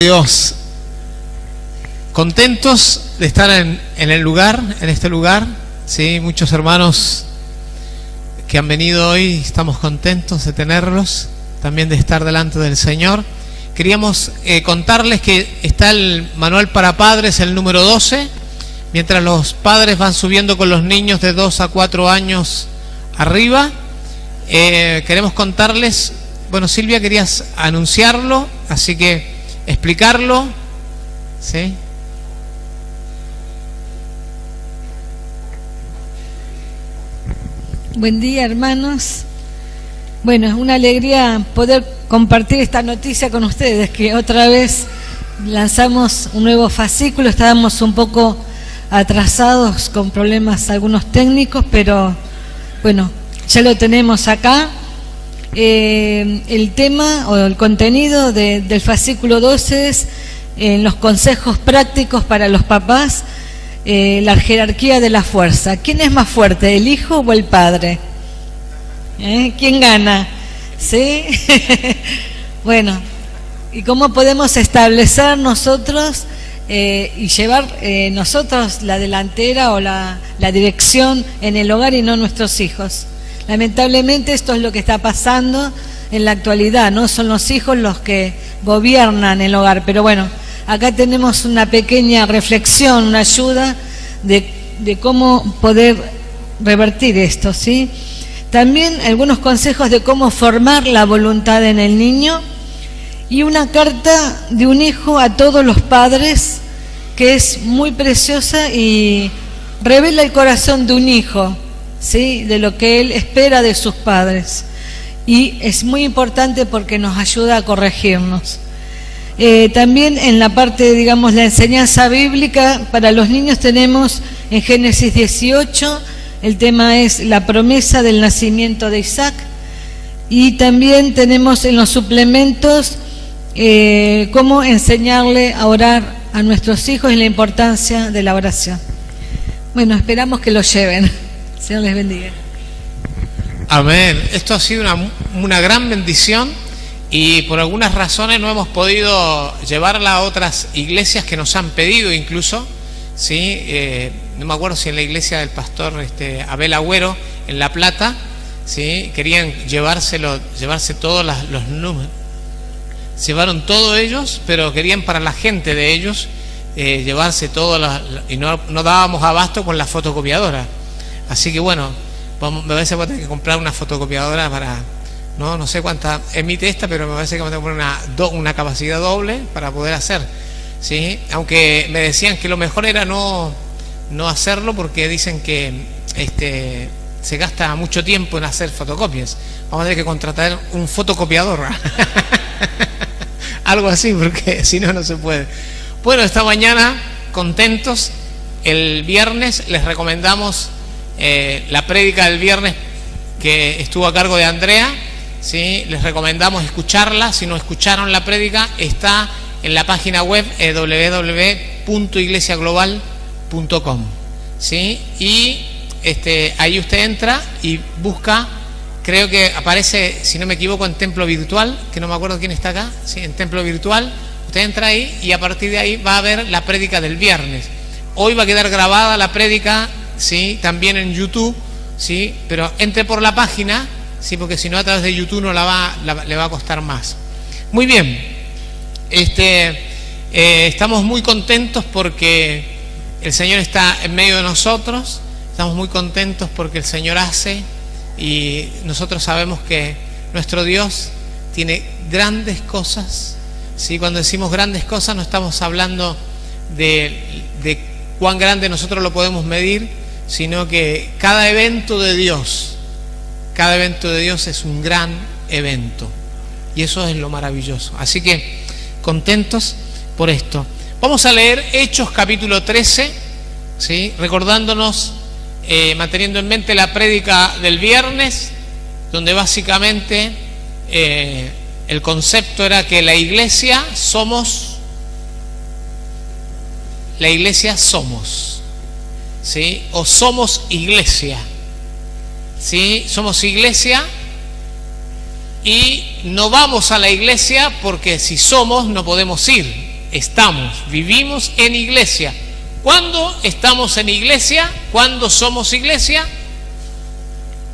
Dios, contentos de estar en el lugar, en este lugar, sí, muchos hermanos que han venido hoy, estamos contentos de tenerlos, también de estar delante del Señor. Queríamos contarles que está el manual para padres, el número 12, mientras los padres van subiendo con los niños de 2 a 4 años arriba. Queremos contarles, bueno, Silvia, querías anunciarlo, así que explicarlo, ¿sí? Buen día, hermanos. Bueno, es una alegría poder compartir esta noticia con ustedes, que otra vez lanzamos un nuevo fascículo. Estábamos un poco atrasados con problemas algunos técnicos, pero bueno, ya lo tenemos acá. El tema o el contenido del fascículo 12 es los consejos prácticos para los papás, la jerarquía de la fuerza. ¿Quién es más fuerte, el hijo o el padre? ¿Quién gana? ¿Sí? Bueno, ¿y cómo podemos establecer nosotros y llevar nosotros la delantera o la dirección en el hogar y no nuestros hijos? Lamentablemente esto es lo que está pasando en la actualidad, ¿no? Son los hijos los que gobiernan el hogar. Pero bueno, acá tenemos una pequeña reflexión, una ayuda de cómo poder revertir esto, ¿sí? También algunos consejos de cómo formar la voluntad en el niño y una carta de un hijo a todos los padres que es muy preciosa y revela el corazón de un hijo, ¿sí? De lo que él espera de sus padres, y es muy importante porque nos ayuda a corregirnos. También en la parte, digamos, la enseñanza bíblica para los niños tenemos en Génesis 18, el tema es la promesa del nacimiento de Isaac, y también tenemos en los suplementos cómo enseñarle a orar a nuestros hijos y la importancia de la oración. Bueno, esperamos que lo lleven. Señor les bendiga. Amén. Esto ha sido una gran bendición y por algunas razones no hemos podido llevarla a otras iglesias que nos han pedido incluso, ¿sí? No me acuerdo si en la iglesia del pastor Abel Agüero en La Plata, ¿sí? Querían llevarse todos los números, llevaron todos ellos, pero querían para la gente de ellos llevarse todo y no dábamos abasto con la fotocopiadora. Así que bueno, me parece que voy a tener que comprar una fotocopiadora para, no sé cuánta emite esta, pero me parece que voy a tener que poner una capacidad doble para poder hacer, ¿sí? Aunque me decían que lo mejor era no hacerlo porque dicen que se gasta mucho tiempo en hacer fotocopias. Vamos a tener que contratar un fotocopiador. Algo así, porque si no se puede. Bueno, esta mañana contentos. El viernes les recomendamos la prédica del viernes que estuvo a cargo de Andrea, ¿sí? Les recomendamos escucharla. Si no escucharon la prédica, está en la página web www.iglesiaglobal.com, ¿sí? Y ahí usted entra y busca, creo que aparece, si no me equivoco, en Templo Virtual, que no me acuerdo quién está acá, ¿sí? En Templo Virtual, usted entra ahí y a partir de ahí va a ver la prédica del viernes. Hoy va a quedar grabada la prédica, ¿sí? También en YouTube, ¿sí? Pero entre por la página, ¿sí? Porque si no a través de YouTube le va a costar más. Muy bien, estamos muy contentos porque el Señor está en medio de nosotros, estamos muy contentos porque el Señor hace, y nosotros sabemos que nuestro Dios tiene grandes cosas, ¿sí? Cuando decimos grandes cosas no estamos hablando de cuán grande nosotros lo podemos medir, sino que cada evento de Dios es un gran evento, y eso es lo maravilloso. Así que contentos por esto. Vamos a leer Hechos capítulo 13, ¿sí? Recordándonos, manteniendo en mente la prédica del viernes, donde básicamente el concepto era que la iglesia somos, ¿sí? O somos iglesia, ¿sí? Somos iglesia y no vamos a la iglesia porque si somos no podemos ir. vivimos en iglesia. ¿Cuándo estamos en iglesia? ¿Cuándo somos iglesia?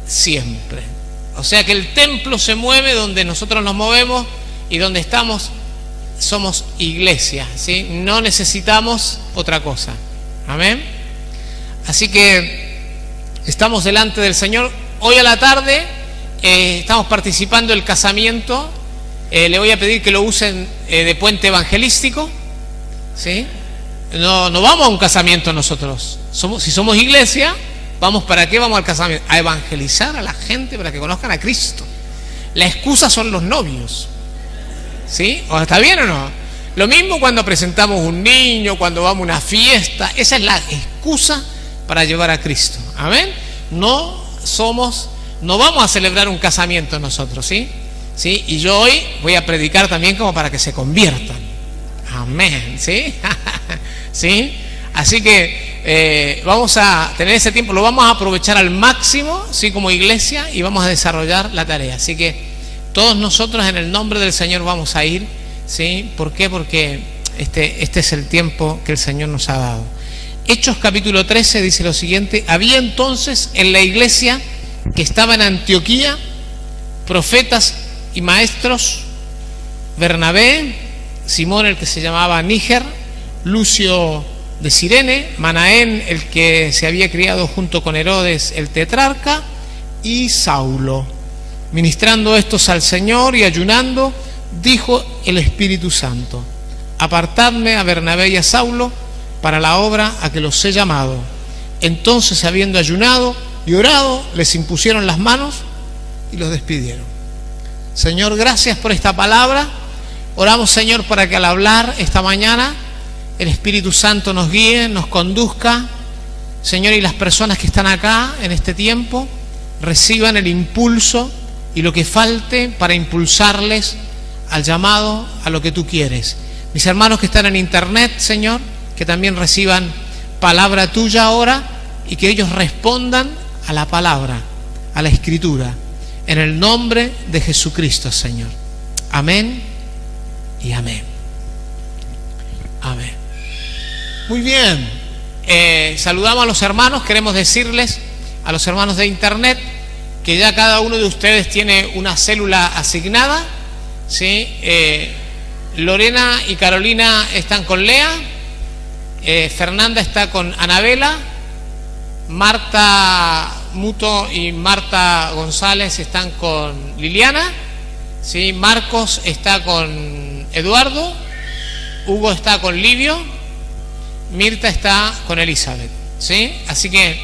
Siempre. O sea que el templo se mueve donde nosotros nos movemos, y donde estamos somos iglesia, ¿sí? No necesitamos otra cosa. Amén. Así que estamos delante del Señor. Hoy a la tarde estamos participando del casamiento. Le voy a pedir que lo usen de puente evangelístico, ¿sí? No vamos a un casamiento nosotros. Si somos iglesia, vamos, ¿para qué vamos al casamiento? A evangelizar a la gente para que conozcan a Cristo. La excusa son los novios, ¿sí? ¿O está bien o no? Lo mismo cuando presentamos un niño, cuando vamos a una fiesta. Esa es la excusa para llevar a Cristo. Amén. No vamos a celebrar un casamiento nosotros, ¿sí? ¿Sí? Y yo hoy voy a predicar también como para que se conviertan. Amén, ¿sí? ¿Sí? Así que vamos a tener ese tiempo, lo vamos a aprovechar al máximo, ¿sí? Como iglesia, y vamos a desarrollar la tarea. Así que todos nosotros en el nombre del Señor vamos a ir, ¿sí? ¿Por qué? Porque este es el tiempo que el Señor nos ha dado. Hechos capítulo 13 dice lo siguiente: había entonces en la iglesia que estaba en Antioquía profetas y maestros, Bernabé, Simón el que se llamaba Níger, Lucio de Cirene, Manaén el que se había criado junto con Herodes el tetrarca, y Saulo. Ministrando estos al Señor y ayunando, dijo el Espíritu Santo: apartadme a Bernabé y a Saulo para la obra a que los he llamado. Entonces, habiendo ayunado y orado, les impusieron las manos y los despidieron. Señor, gracias por esta palabra. Oramos, Señor, para que al hablar esta mañana el Espíritu Santo nos guíe, nos conduzca, Señor, y las personas que están acá en este tiempo reciban el impulso y lo que falte para impulsarles al llamado a lo que tú quieres. Mis hermanos que están en internet, Señor, que también reciban palabra tuya ahora, y que ellos respondan a la palabra, a la Escritura, en el nombre de Jesucristo, Señor. Amén y amén. Amén. Muy bien. Saludamos a los hermanos. Queremos decirles a los hermanos de internet que ya cada uno de ustedes tiene una célula asignada, ¿sí? Lorena y Carolina están con Lea, Fernanda está con Anabela, Marta Muto y Marta González están con Liliana, ¿sí? Marcos está con Eduardo, Hugo está con Livio, Mirta está con Elizabeth, ¿sí? Así que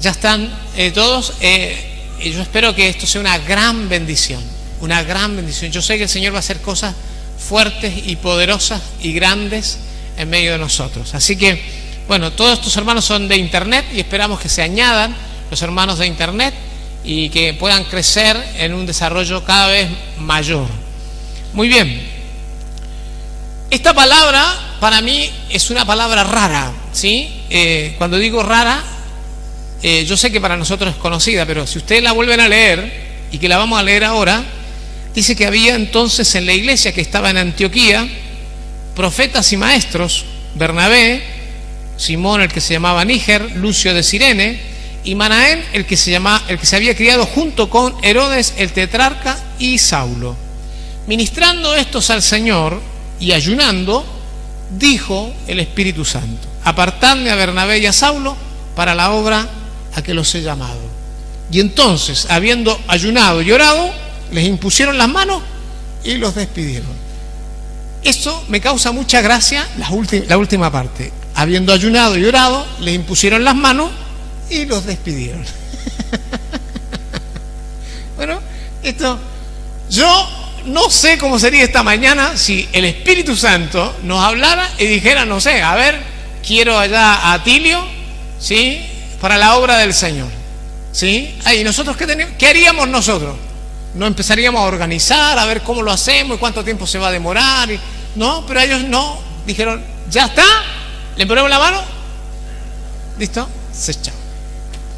ya están todos. Yo espero que esto sea una gran bendición, una gran bendición. Yo sé que el Señor va a hacer cosas fuertes y poderosas y grandes en medio de nosotros. Así que, bueno, todos estos hermanos son de internet y esperamos que se añadan los hermanos de internet y que puedan crecer en un desarrollo cada vez mayor. Muy bien. Esta palabra para mí es una palabra rara, ¿sí? Cuando digo rara, yo sé que para nosotros es conocida, pero si ustedes la vuelven a leer, y que la vamos a leer ahora, dice que había entonces en la iglesia que estaba en Antioquía profetas y maestros, Bernabé, Simón el que se llamaba Níger, Lucio de Cirene, y Manaén el que se había criado junto con Herodes el tetrarca, y Saulo. Ministrando estos al Señor y ayunando, dijo el Espíritu Santo: apartadme a Bernabé y a Saulo para la obra a que los he llamado. Y entonces, habiendo ayunado y orado, les impusieron las manos y los despidieron. Esto me causa mucha gracia, la última parte. Habiendo ayunado y orado, les impusieron las manos y los despidieron. Bueno, yo no sé cómo sería esta mañana si el Espíritu Santo nos hablara y dijera, no sé, a ver, quiero allá a Atilio, ¿sí?, para la obra del Señor, ¿sí? ¿Y nosotros qué haríamos nosotros? No empezaríamos a organizar, a ver cómo lo hacemos y cuánto tiempo se va a demorar. No, pero ellos no, dijeron, ya está, le ponemos la mano, listo, se echó,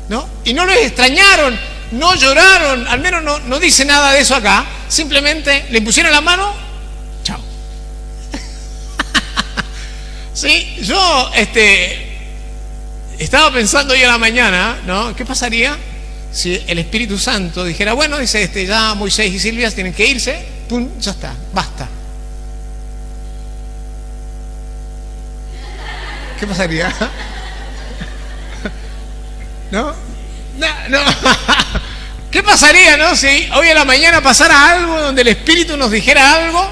¿no? Y no les extrañaron, no lloraron, al menos no dice nada de eso acá, simplemente le pusieron la mano, chao. Sí, yo estaba pensando hoy a la mañana, ¿no? ¿Qué pasaría si el Espíritu Santo dijera, bueno, dice, ya Moisés y Silvia tienen que irse, pum, ya está, basta? ¿Qué pasaría? ¿No? No. ¿Qué pasaría, no? Si hoy a la mañana pasara algo donde el Espíritu nos dijera algo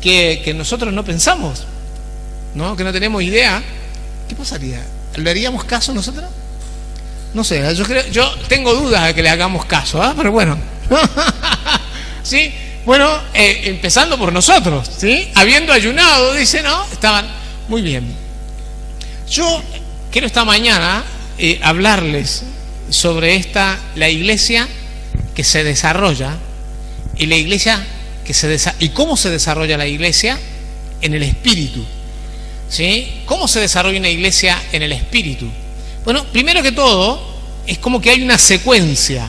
que nosotros no pensamos, ¿no? Que no tenemos idea. ¿Qué pasaría? ¿Le haríamos caso nosotros? No sé, yo tengo dudas de que le hagamos caso, ¿eh? Pero bueno. ¿Sí? Bueno, empezando por nosotros, ¿sí? Habiendo ayunado, dice, ¿no? Estaban muy bien. Yo quiero esta mañana hablarles sobre la iglesia que se desarrolla y la iglesia y cómo se desarrolla la iglesia en el Espíritu. ¿Sí? ¿Cómo se desarrolla una iglesia en el Espíritu? Bueno, primero que todo, es como que hay una secuencia.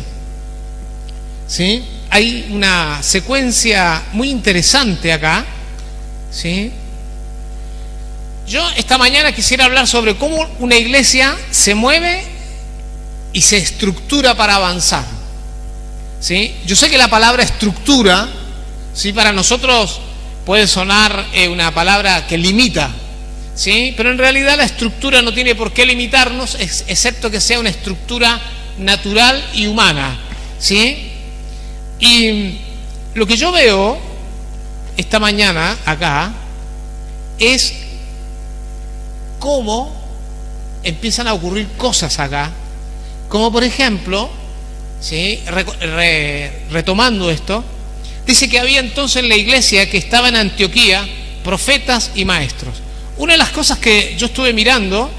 ¿Sí? Hay una secuencia muy interesante acá. ¿Sí? Yo esta mañana quisiera hablar sobre cómo una iglesia se mueve y se estructura para avanzar. ¿Sí? Yo sé que la palabra estructura, ¿sí?, para nosotros puede sonar una palabra que limita, ¿sí? Pero en realidad la estructura no tiene por qué limitarnos, excepto que sea una estructura natural y humana, ¿sí? Y lo que yo veo esta mañana acá es cómo empiezan a ocurrir cosas acá, como por ejemplo, ¿sí?, retomando esto, dice que había entonces en la iglesia que estaba en Antioquía profetas y maestros. Una de las cosas que yo estuve mirando,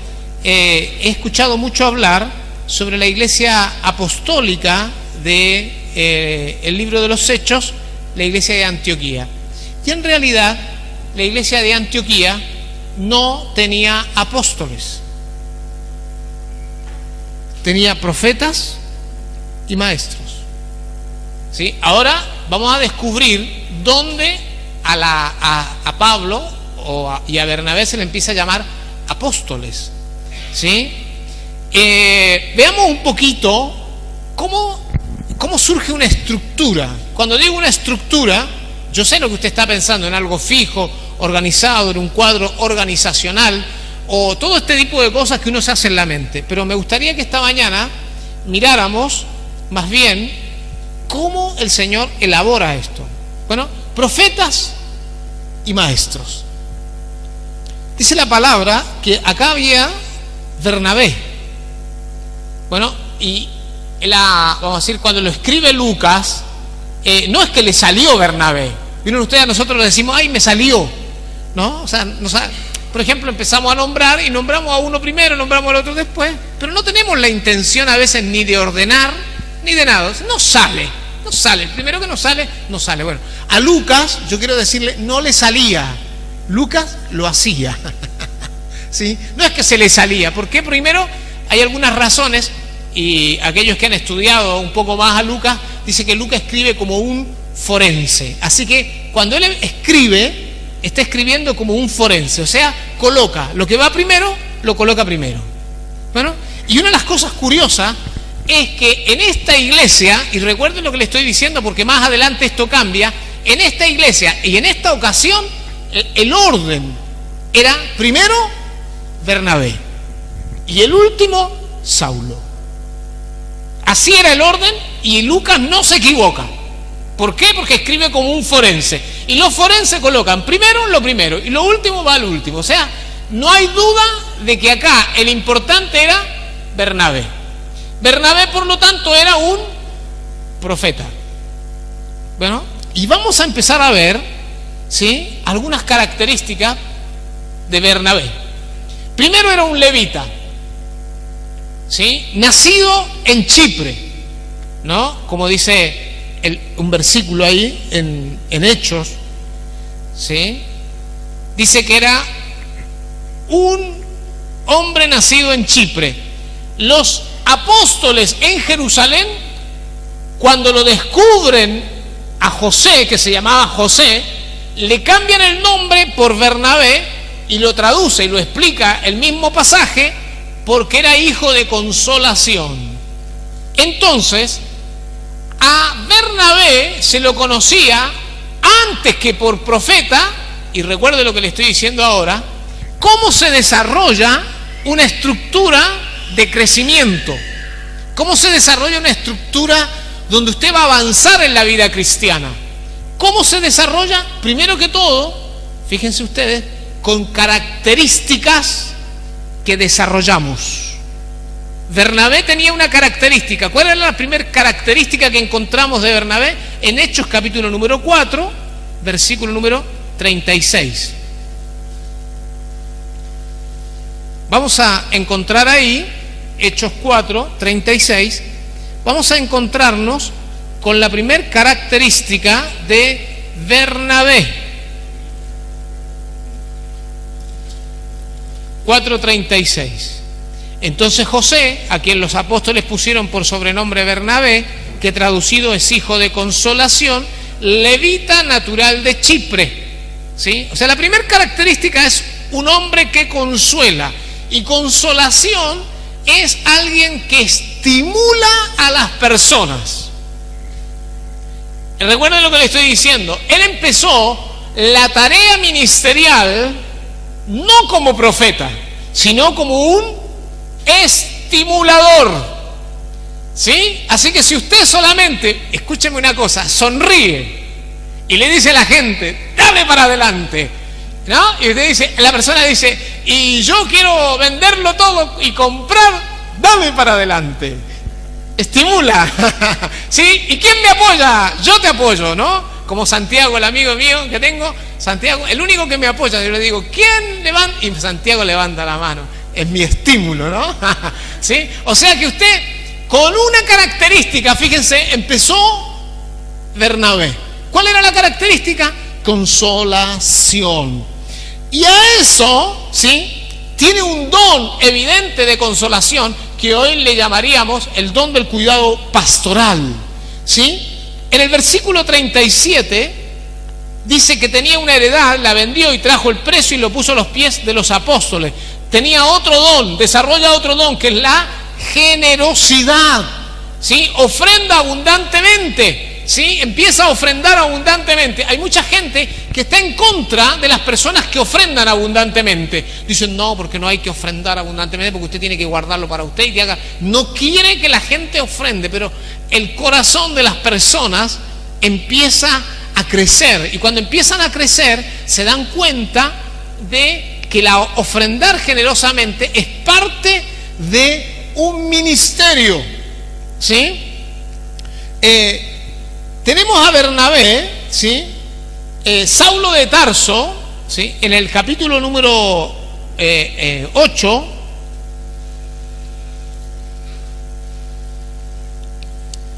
he escuchado mucho hablar sobre la iglesia apostólica de el libro de los Hechos, la iglesia de Antioquía. Y en realidad la iglesia de Antioquía no tenía apóstoles, tenía profetas y maestros. ¿Sí? Ahora vamos a descubrir dónde a Pablo y a Bernabé se le empieza a llamar apóstoles. ¿Sí? Veamos un poquito cómo surge una estructura. Cuando digo una estructura, yo sé lo que usted está pensando, en algo fijo, organizado, en un cuadro organizacional, o todo este tipo de cosas que uno se hace en la mente. Pero me gustaría que esta mañana miráramos más bien cómo el Señor elabora esto. Bueno, profetas y maestros. Dice la palabra que acá había Bernabé. Bueno, y vamos a decir, cuando lo escribe Lucas, no es que le salió Bernabé. Miren ustedes, a nosotros le decimos, ay, me salió, ¿no? O sea, por ejemplo, empezamos a nombrar y nombramos a uno primero, nombramos al otro después, pero no tenemos la intención a veces ni de ordenar, ni de nada. No sale. El primero que no sale. Bueno, a Lucas, yo quiero decirle, no le salía. Lucas lo hacía. ¿Sí? No es que se le salía, porque primero hay algunas razones, y aquellos que han estudiado un poco más a Lucas, dice que Lucas escribe como un forense. Así que cuando él escribe, está escribiendo como un forense, o sea, coloca lo que va primero, lo coloca primero. Bueno, y una de las cosas curiosas es que en esta iglesia, y recuerden lo que le estoy diciendo porque más adelante esto cambia, en esta iglesia y en esta ocasión el orden era primero Bernabé y el último Saulo. Así era el orden, y Lucas no se equivoca. ¿Por qué? Porque escribe como un forense, y los forenses colocan primero lo primero y lo último va al último. O sea, no hay duda de que acá el importante era Bernabé. Bernabé, por lo tanto, era un profeta. Bueno, y vamos a empezar a ver, ¿sí?, algunas características de Bernabé. Primero, era un levita, ¿sí?, nacido en Chipre, ¿no? Como dice un versículo ahí en Hechos, ¿sí? Dice que era un hombre nacido en Chipre. Los apóstoles en Jerusalén, cuando lo descubren a José, que se llamaba José, le cambian el nombre por Bernabé y lo traduce y lo explica el mismo pasaje, porque era hijo de consolación. Entonces, a Bernabé se lo conocía antes que por profeta, y recuerde lo que le estoy diciendo ahora, cómo se desarrolla una estructura de crecimiento, cómo se desarrolla una estructura donde usted va a avanzar en la vida cristiana. ¿Cómo se desarrolla? Primero que todo, fíjense ustedes, con características que desarrollamos. Bernabé tenía una característica. ¿Cuál era la primera característica que encontramos de Bernabé? En Hechos capítulo número 4, versículo número 36. Vamos a encontrar ahí, Hechos 4, 36, vamos a encontrarnos con la primera característica de Bernabé. 4:36. Entonces José, a quien los apóstoles pusieron por sobrenombre Bernabé, que traducido es hijo de consolación, levita natural de Chipre. ¿Sí? O sea, la primera característica es un hombre que consuela. Y consolación es alguien que estimula a las personas. Recuerden lo que le estoy diciendo. Él empezó la tarea ministerial no como profeta, sino como un estimulador. ¿Sí? Así que si usted solamente, escúcheme una cosa, sonríe y le dice a la gente, dale para adelante, ¿no? Y usted dice, la persona dice, y yo quiero venderlo todo y comprar, dale para adelante. Estimula. ¿Sí? ¿Y quién me apoya? Yo te apoyo, ¿no? Como Santiago, el amigo mío que tengo, Santiago, el único que me apoya, yo le digo, ¿quién levanta? Y Santiago levanta la mano. Es mi estímulo, ¿no? ¿Sí? O sea que usted, con una característica, fíjense, empezó Bernabé. ¿Cuál era la característica? Consolación. Y a eso, ¿sí?, tiene un don evidente de consolación que hoy le llamaríamos el don del cuidado pastoral. ¿Sí? En el versículo 37 dice que tenía una heredad, la vendió y trajo el precio y lo puso a los pies de los apóstoles. Tenía otro don, desarrolla otro don, que es la generosidad. ¿Sí? Ofrenda abundantemente. ¿Sí? Empieza a ofrendar abundantemente. Hay mucha gente que está en contra de las personas que ofrendan abundantemente. Dicen, no, porque no hay que ofrendar abundantemente, porque usted tiene que guardarlo para usted y que haga. No quiere que la gente ofrende, pero el corazón de las personas empieza a crecer. Y cuando empiezan a crecer, se dan cuenta de que la ofrendar generosamente es parte de un ministerio. ¿Sí? Tenemos a Bernabé, ¿sí? Saulo de Tarso, ¿sí?, en el capítulo número 8,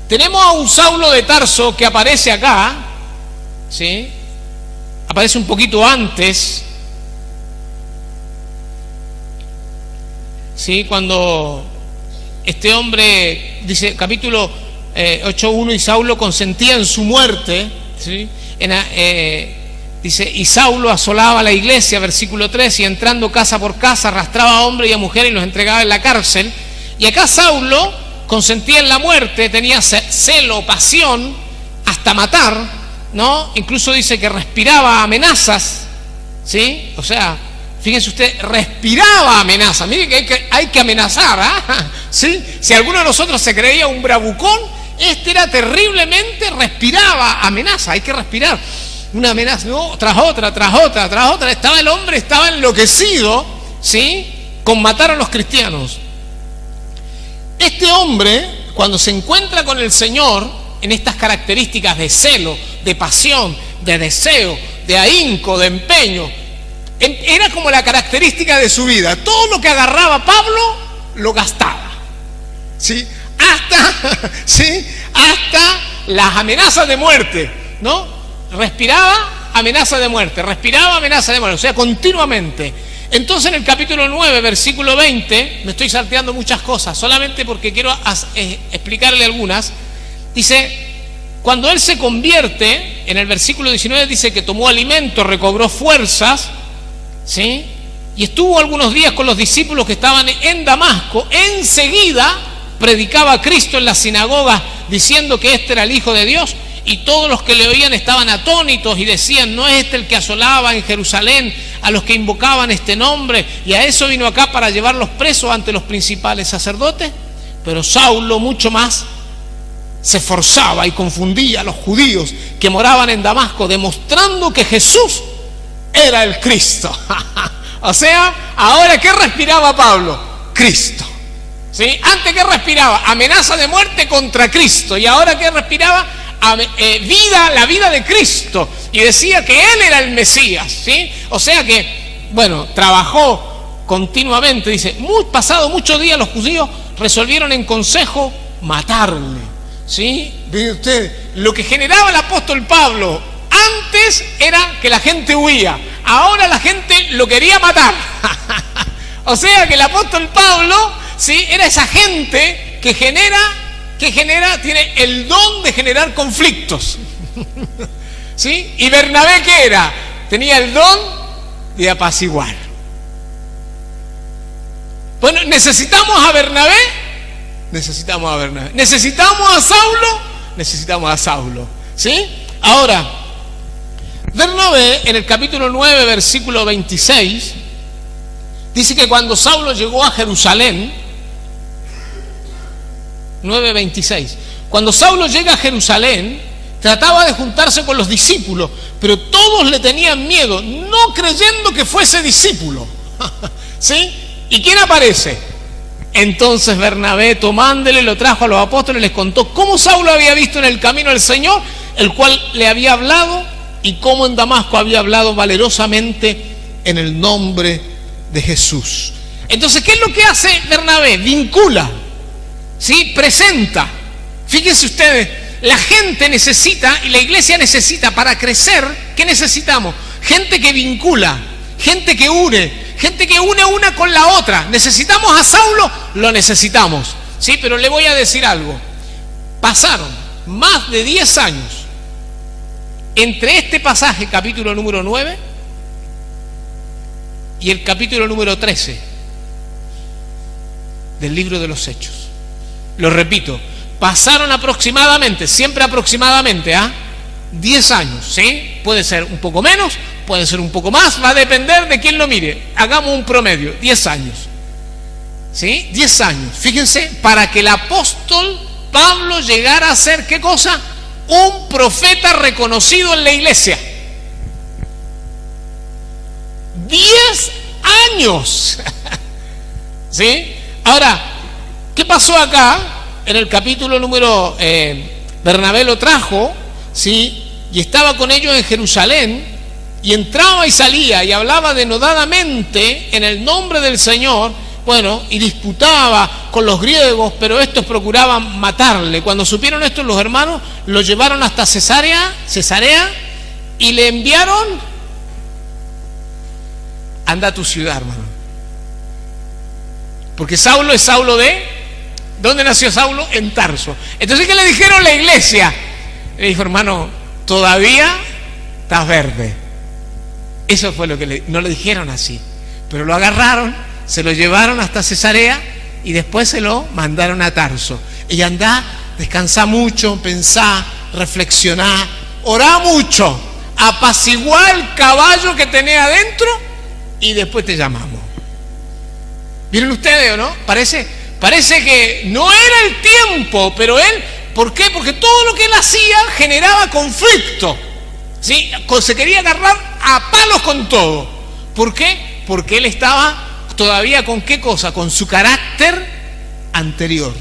tenemos a un Saulo de Tarso que aparece acá, ¿sí? Aparece un poquito antes, ¿sí? Cuando este hombre, dice capítulo 8:1, y Saulo consentía en su muerte, ¿sí? Dice, y Saulo asolaba la iglesia, versículo 3, y entrando casa por casa arrastraba a hombres y a mujeres y los entregaba en la cárcel. Y acá Saulo consentía en la muerte, tenía celo, pasión, hasta matar, ¿no? Incluso dice que respiraba amenazas, ¿sí? O sea, fíjense usted, respiraba amenazas. Miren que hay que amenazar, ¿ah? ¿Sí? Si alguno de nosotros se creía un bravucón, este era terriblemente, respiraba amenaza. Hay que respirar una amenaza, ¿no? Tras otra, tras otra, tras otra. El hombre estaba enloquecido, ¿sí?, con matar a los cristianos. Este hombre, cuando se encuentra con el Señor, en estas características de celo, de pasión, de deseo, de ahínco, de empeño, era como la característica de su vida. Todo lo que agarraba Pablo lo gastaba, ¿sí? Hasta las amenazas de muerte, ¿no? Respiraba amenaza de muerte, respiraba amenaza de muerte, o sea, continuamente. Entonces en el capítulo 9, versículo 20, me estoy salteando muchas cosas, solamente porque quiero explicarle algunas. Dice, cuando él se convierte, en el versículo 19 dice que tomó alimento, recobró fuerzas, ¿sí? y estuvo algunos días con los discípulos que estaban en Damasco. Enseguida predicaba a Cristo en la sinagoga, diciendo que este era el Hijo de Dios, y todos los que le oían estaban atónitos y decían: ¿no es este el que asolaba en Jerusalén a los que invocaban este nombre? Y a eso vino acá, para llevarlos presos ante los principales sacerdotes. Pero Saulo mucho más se esforzaba y confundía a los judíos que moraban en Damasco, demostrando que Jesús era el Cristo. O sea, ahora ¿qué respiraba Pablo? Cristo. ¿Sí? Antes, ¿qué respiraba? Amenaza de muerte contra Cristo. Y ahora, ¿qué respiraba? Vida, la vida de Cristo. Y decía que Él era el Mesías. ¿Sí? O sea que, bueno, trabajó continuamente. Dice, pasado muchos días los judíos resolvieron en consejo matarle. ¿Sí? Ve usted, lo que generaba el apóstol Pablo antes era que la gente huía, ahora la gente lo quería matar. O sea que el apóstol Pablo, ¿sí?, era esa gente que tiene el don de generar conflictos. ¿Sí? Y Bernabé, ¿qué era? Tenía el don de apaciguar. Bueno, ¿necesitamos a Bernabé? Necesitamos a Bernabé. ¿Necesitamos a Saulo? Necesitamos a Saulo. ¿Sí? Ahora, Bernabé, en el capítulo 9, versículo 26, dice que cuando Saulo llegó a Jerusalén, 9:26, cuando Saulo llega a Jerusalén, trataba de juntarse con los discípulos, pero todos le tenían miedo, no creyendo que fuese discípulo. ¿Sí? ¿Y quién aparece? Entonces Bernabé, tomándole, lo trajo a los apóstoles, les contó cómo Saulo había visto en el camino al Señor, el cual le había hablado, y cómo en Damasco había hablado valerosamente en el nombre de Jesús. Entonces, ¿qué es lo que hace Bernabé? Vincula, ¿sí? Presenta. Fíjense ustedes, la gente necesita, y la iglesia necesita, para crecer, ¿qué necesitamos? Gente que vincula, gente que une una con la otra. ¿Necesitamos a Saulo? Lo necesitamos, ¿sí? Pero le voy a decir algo. Pasaron más de 10 años entre este pasaje, capítulo número 9, y el capítulo número 13 del libro de los Hechos. Lo repito, pasaron aproximadamente, siempre aproximadamente, 10 años, ¿sí? Puede ser un poco menos, puede ser un poco más, va a depender de quién lo mire. Hagamos un promedio, 10 años. ¿Sí? 10 años. Fíjense, para que el apóstol Pablo llegara a ser, ¿qué cosa? Un profeta reconocido en la iglesia. 10 años. ¿Sí? Ahora, ¿qué pasó acá? En el capítulo número, Bernabé lo trajo, ¿sí? Y estaba con ellos en Jerusalén, y entraba y salía, y hablaba denodadamente en el nombre del Señor, bueno, y disputaba con los griegos, pero estos procuraban matarle. Cuando supieron esto, los hermanos lo llevaron hasta Cesarea, y le enviaron: anda a tu ciudad, hermano. Porque Saulo es Saulo de... ¿Dónde nació Saulo? En Tarso. Entonces, ¿qué le dijeron a la iglesia? Le dijo: hermano, todavía estás verde. Eso fue lo que no le dijeron así, pero lo agarraron, se lo llevaron hasta Cesarea y después se lo mandaron a Tarso. Y andá, descansá mucho, pensá, reflexioná, orá mucho, apaciguá el caballo que tenés adentro y después te llamamos. ¿Vieron ustedes o no? Parece que no era el tiempo, pero él, ¿por qué? Porque todo lo que él hacía generaba conflicto. ¿Sí? Se quería agarrar a palos con todo. ¿Por qué? Porque él estaba todavía con ¿qué cosa? Con su carácter anterior.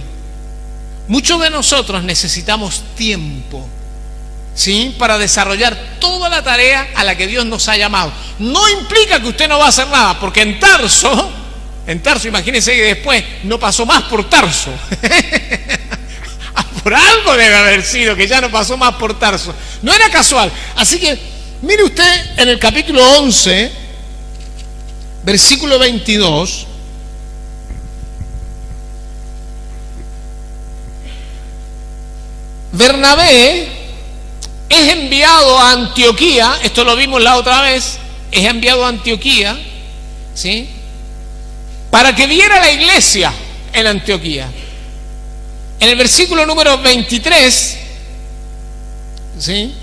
Muchos de nosotros necesitamos tiempo, ¿sí?, para desarrollar toda la tarea a la que Dios nos ha llamado. No implica que usted no va a hacer nada, porque en Tarso, imagínense que después no pasó más por Tarso. Por algo debe haber sido que ya no pasó más por Tarso. No era casual. Así que mire usted en el capítulo 11, versículo 22. Bernabé es enviado a Antioquía. Esto lo vimos la otra vez. Es enviado a Antioquía, ¿sí?, para que viera la iglesia en Antioquía. En el versículo número 23, ¿sí?,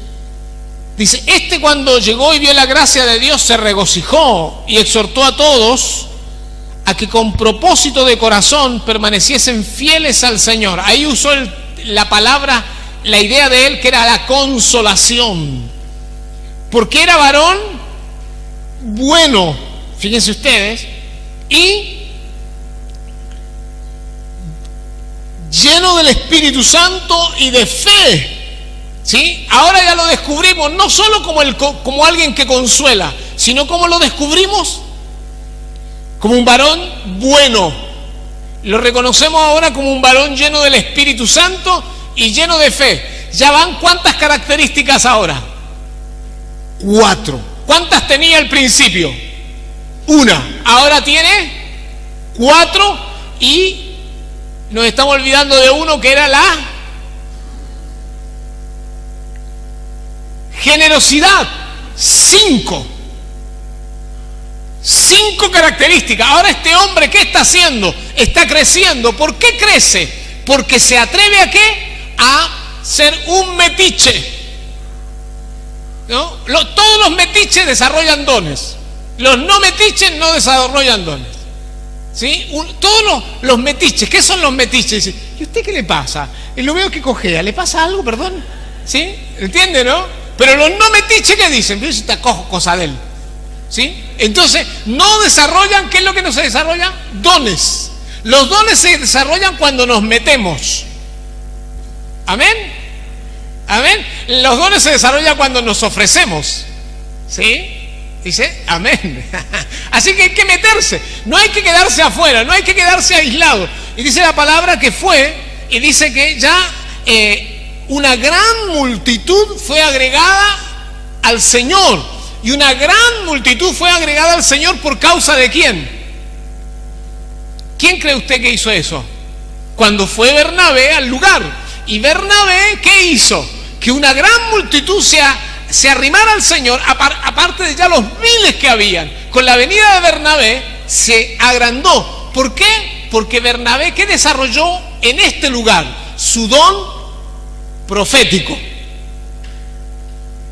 dice: este, cuando llegó y vio la gracia de Dios, se regocijó y exhortó a todos a que con propósito de corazón permaneciesen fieles al Señor. Ahí usó la palabra, la idea de él, que era la consolación, porque era varón bueno, fíjense ustedes, y lleno del Espíritu Santo y de fe. ¿Sí? Ahora ya lo descubrimos, no solo como alguien que consuela, sino como lo descubrimos como un varón bueno. Lo reconocemos ahora como un varón lleno del Espíritu Santo y lleno de fe. ¿Ya van cuántas características ahora? 4. ¿Cuántas tenía al principio? 1. Ahora tiene 4, y nos estamos olvidando de uno, que era la generosidad. 5 características. Ahora este hombre, ¿qué está haciendo? Está creciendo. ¿Por qué crece? Porque se atreve ¿a qué? A ser un metiche, ¿no? Todos los metiches desarrollan dones. Los no metiches no desarrollan dones. ¿Sí? Todos los metiches. ¿Qué son los metiches? Dice: ¿y usted qué le pasa? Lo veo que cojea. ¿Le pasa algo? Perdón. ¿Sí? ¿Entiende, no? Pero los no metiches, ¿qué dicen? Yo te cojo cosa de él. ¿Sí? Entonces, no desarrollan. ¿Qué es lo que no se desarrolla? Dones. Los dones se desarrollan cuando nos metemos. ¿Amén? ¿Amén? Los dones se desarrollan cuando nos ofrecemos. ¿Sí? Dice, amén. Así que hay que meterse, no hay que quedarse afuera, no hay que quedarse aislado. Y dice la palabra que fue, y dice que ya una gran multitud fue agregada al Señor. Y una gran multitud fue agregada al Señor por causa de ¿quién? ¿Quién cree usted que hizo eso? Cuando fue Bernabé al lugar. Y Bernabé, ¿qué hizo? Que una gran multitud se arrimara al Señor, aparte de ya los miles que habían. Con la venida de Bernabé se agrandó. ¿Por qué? Porque Bernabé, ¿qué desarrolló en este lugar? Su don profético.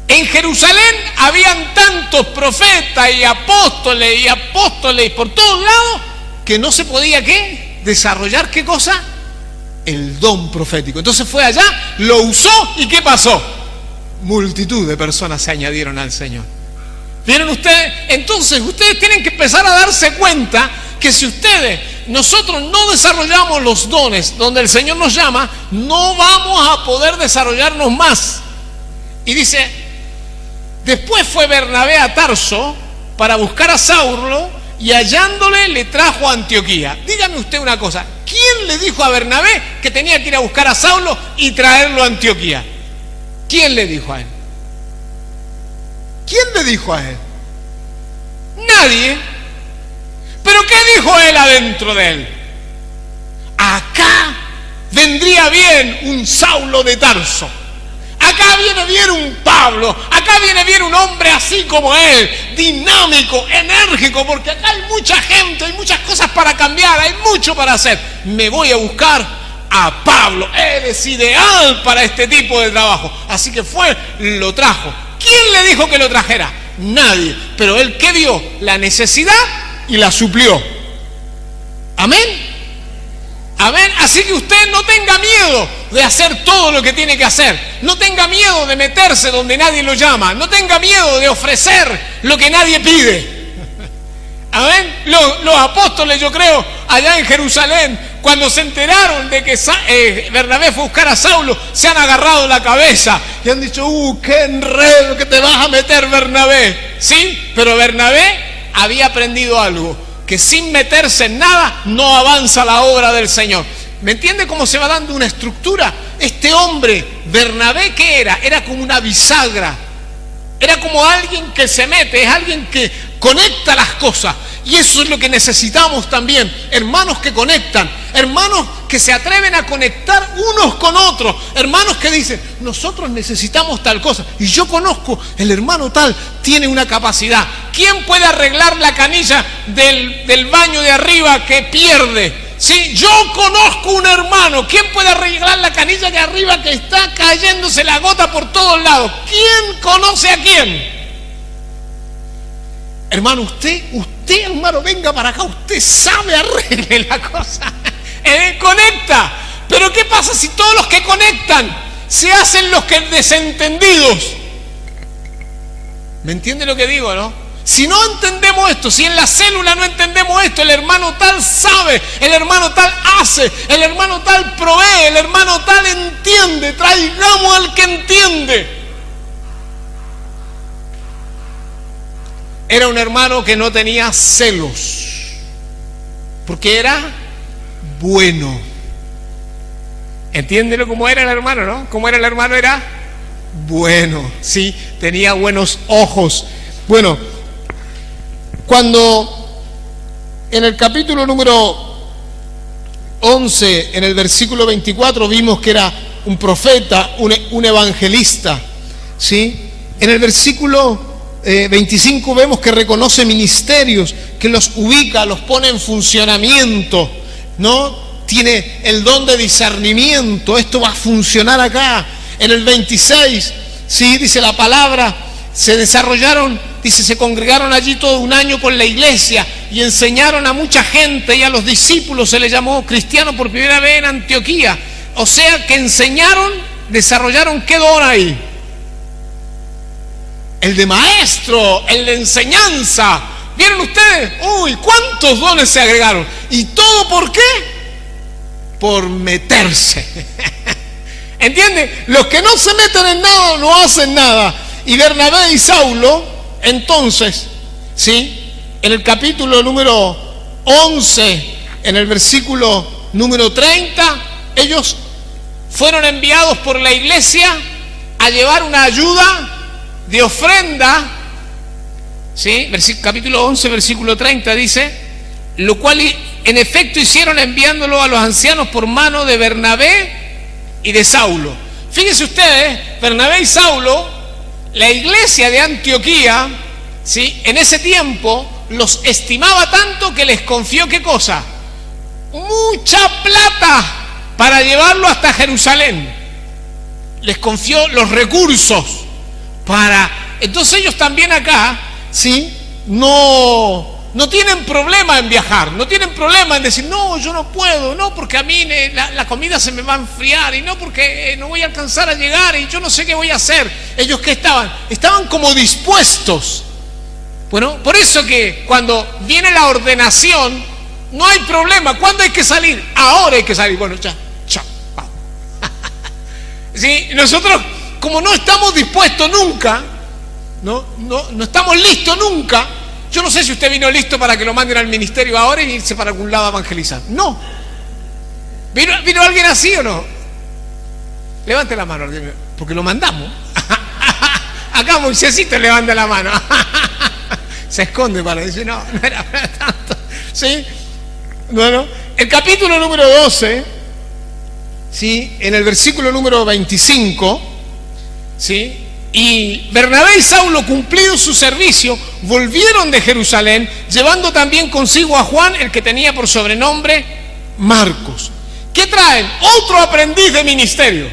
En Jerusalén habían tantos profetas y apóstoles por todos lados, que no se podía ¿qué? Desarrollar ¿qué cosa? El don profético. Entonces fue allá, lo usó, y ¿qué pasó? Multitud de personas se añadieron al Señor. ¿Vieron ustedes? Entonces ustedes tienen que empezar a darse cuenta que si nosotros no desarrollamos los dones donde el Señor nos llama, no vamos a poder desarrollarnos más. Y dice: después fue Bernabé a Tarso para buscar a Saulo, y hallándole le trajo a Antioquía. Dígame usted una cosa, ¿quién le dijo a Bernabé que tenía que ir a buscar a Saulo y traerlo a Antioquía? ¿Quién le dijo a él? ¿Quién le dijo a él? Nadie. ¿Pero qué dijo él adentro de él? Acá vendría bien un Saulo de Tarso. Acá viene bien un Pablo. Acá viene bien un hombre así como él, dinámico, enérgico, porque acá hay mucha gente, hay muchas cosas para cambiar, hay mucho para hacer. Me voy a buscar a Pablo, él es ideal para este tipo de trabajo. Así que lo trajo. ¿Quién le dijo que lo trajera? Nadie. Pero él, ¿qué vio? La necesidad y la suplió. Amén. Amén. Así que usted no tenga miedo de hacer todo lo que tiene que hacer. No tenga miedo de meterse donde nadie lo llama. No tenga miedo de ofrecer lo que nadie pide. Amén. Los apóstoles, yo creo, allá en Jerusalén, cuando se enteraron de que Bernabé fue a buscar a Saulo, se han agarrado la cabeza y han dicho: qué enredo que te vas a meter, Bernabé. Sí, pero Bernabé había aprendido algo, que sin meterse en nada no avanza la obra del Señor. ¿Me entiende cómo se va dando una estructura? Este hombre, Bernabé, ¿qué era? Era como una bisagra. Era como alguien que se mete, es alguien que conecta las cosas. Y eso es lo que necesitamos también, hermanos que conectan, hermanos que se atreven a conectar unos con otros, hermanos que dicen, nosotros necesitamos tal cosa, y yo conozco, el hermano tal tiene una capacidad. ¿Quién puede arreglar la canilla del baño de arriba que pierde? Sí, yo conozco un hermano. ¿Quién puede arreglar la canilla de arriba que está cayéndose la gota por todos lados? ¿Quién conoce a quién? Hermano, usted, hermano, venga para acá, usted sabe, arregle la cosa. Conecta. Pero ¿qué pasa si todos los que conectan se hacen los que desentendidos? ¿Me entiende lo que digo, no? Si no entendemos esto, si en la célula no entendemos esto, el hermano tal sabe, el hermano tal hace, el hermano tal provee, el hermano tal entiende, traigamos al que entiende. Era un hermano que no tenía celos, porque era bueno. Entiéndelo cómo era el hermano, ¿no? Cómo era el hermano, era bueno, sí, tenía buenos ojos. Bueno, cuando en el capítulo número 11, en el versículo 24, vimos que era un profeta, un evangelista, ¿sí? En el versículo 25 vemos que reconoce ministerios, que los ubica, los pone en funcionamiento, ¿no? Tiene el don de discernimiento, esto va a funcionar acá. En el 26, sí, dice la palabra, se desarrollaron, dice, se congregaron allí todo un año con la iglesia y enseñaron a mucha gente, y a los discípulos se les llamó cristianos por primera vez en Antioquía. O sea que enseñaron, desarrollaron, ¿qué don ahí? El de maestro, el de enseñanza. ¿Vieron ustedes? Uy, ¿cuántos dones se agregaron? ¿Y todo por qué? Por meterse. ¿Entienden? Los que no se meten en nada no hacen nada. Y Bernabé y Saulo, entonces, ¿sí? En el capítulo número 11, en el versículo número 30, ellos fueron enviados por la iglesia a llevar una ayuda de ofrenda, ¿sí? Capítulo 11, versículo 30 dice, lo cual en efecto hicieron enviándolo a los ancianos por mano de Bernabé y de Saulo. Fíjense ustedes, Bernabé y Saulo, la iglesia de Antioquía, ¿sí? En ese tiempo los estimaba tanto que les confió, ¿qué cosa? Mucha plata para llevarlo hasta Jerusalén. Les confió los recursos para... Entonces ellos también acá, ¿sí? No tienen problema en viajar, no tienen problema en decir, no, yo no puedo, no, porque a mí la comida se me va a enfriar, y no, porque no voy a alcanzar a llegar, y yo no sé qué voy a hacer. Ellos, ¿qué estaban? Estaban como dispuestos. Bueno, por eso que cuando viene la ordenación, no hay problema. ¿Cuándo hay que salir? Ahora hay que salir. Bueno, ya, chao. ¿Sí? Nosotros, como no estamos dispuestos nunca, no estamos listos nunca. Yo no sé si usted vino listo para que lo manden al ministerio ahora y irse para algún lado a evangelizar. No. ¿Vino alguien así o no? Levante la mano, porque lo mandamos. Acá Moisésito levanta la mano. Se esconde para decir, no era para tanto. ¿Sí? Bueno, el capítulo número 12, ¿sí? En el versículo número 25, ¿sí? Y Bernabé y Saulo, cumplido su servicio, volvieron de Jerusalén, llevando también consigo a Juan, el que tenía por sobrenombre Marcos. ¿Qué traen? Otro aprendiz de ministerio.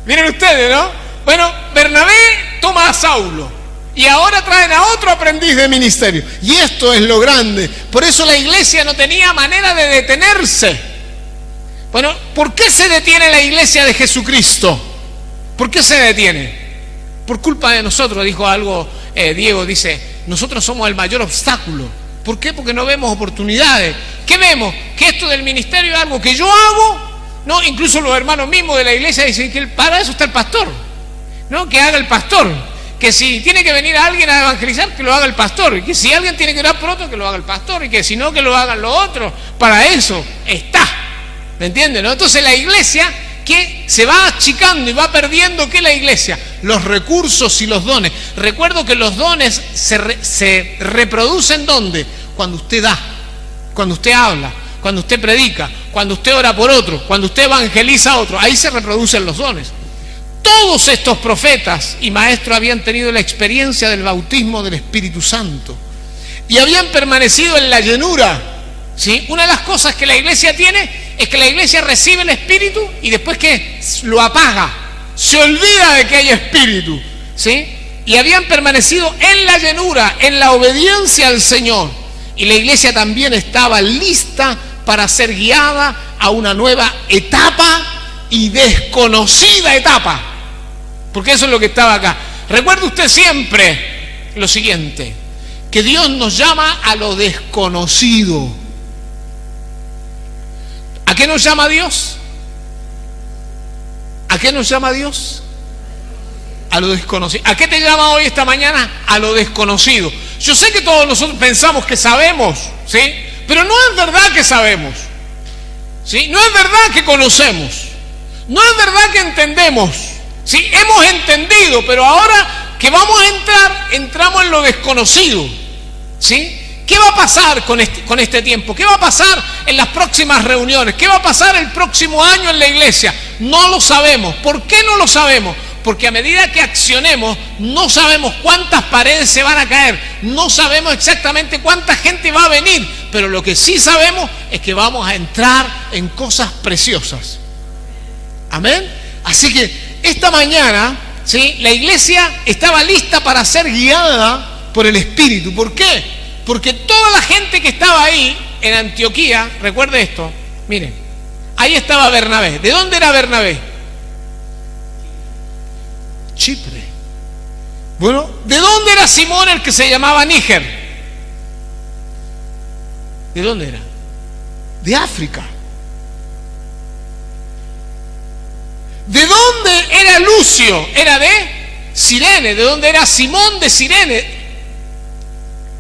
Miren ustedes, ¿no? Bueno, Bernabé toma a Saulo y ahora traen a otro aprendiz de ministerio. Y esto es lo grande. Por eso la iglesia no tenía manera de detenerse. Bueno, ¿por qué se detiene la iglesia de Jesucristo? ¿Por qué se detiene? Por culpa de nosotros, dijo algo Diego, dice, nosotros somos el mayor obstáculo. ¿Por qué? Porque no vemos oportunidades. ¿Qué vemos? Que esto del ministerio es algo que yo hago, ¿no? Incluso los hermanos mismos de la iglesia dicen que para eso está el pastor, ¿no? Que haga el pastor. Que si tiene que venir alguien a evangelizar, que lo haga el pastor. Y que si alguien tiene que orar por otro, que lo haga el pastor. Y que si no, que lo hagan los otros. Para eso está. ¿Me entienden? ¿No? Entonces la iglesia que se va achicando y va perdiendo, ¿qué es la iglesia? Los recursos y los dones. Recuerdo que los dones se reproducen ¿dónde? cuando usted da, cuando usted habla, cuando usted predica, cuando usted ora por otro, cuando usted evangeliza a otro. Ahí se reproducen los dones. Todos estos profetas y maestros habían tenido la experiencia del bautismo del Espíritu Santo y habían permanecido en la llenura, ¿sí? Una de las cosas que la iglesia tiene es que la iglesia recibe el Espíritu y después que lo apaga, se olvida de que hay Espíritu, ¿sí? Y habían permanecido en la llenura, en la obediencia al Señor. Y la iglesia también estaba lista para ser guiada a una nueva etapa y desconocida etapa. Porque eso es lo que estaba acá. Recuerde usted siempre lo siguiente, que Dios nos llama a lo desconocido. ¿A qué nos llama Dios? ¿A qué nos llama Dios? A lo desconocido. ¿A qué te llama hoy esta mañana? A lo desconocido. Yo sé que todos nosotros pensamos que sabemos, ¿sí? Pero no es verdad que sabemos, ¿sí? No es verdad que conocemos, no es verdad que entendemos, ¿sí? Hemos entendido, pero ahora que vamos a entrar, entramos en lo desconocido, ¿sí? ¿Qué va a pasar con este tiempo? ¿Qué va a pasar en las próximas reuniones? ¿Qué va a pasar el próximo año en la iglesia? No lo sabemos. ¿Por qué no lo sabemos? Porque a medida que accionemos, no sabemos cuántas paredes se van a caer, no sabemos exactamente cuánta gente va a venir, pero lo que sí sabemos es que vamos a entrar en cosas preciosas. Amén. Así que esta mañana, ¿sí?, la iglesia estaba lista para ser guiada por el Espíritu. ¿Por qué? Porque toda la gente que estaba ahí en Antioquía, recuerde esto, miren, ahí estaba Bernabé. ¿De dónde era Bernabé? Chipre. Bueno, ¿de dónde era Simón, el que se llamaba Níger? ¿De dónde era? De África. ¿De dónde era Lucio? Era de Cirene. ¿De dónde era Simón de Cirene?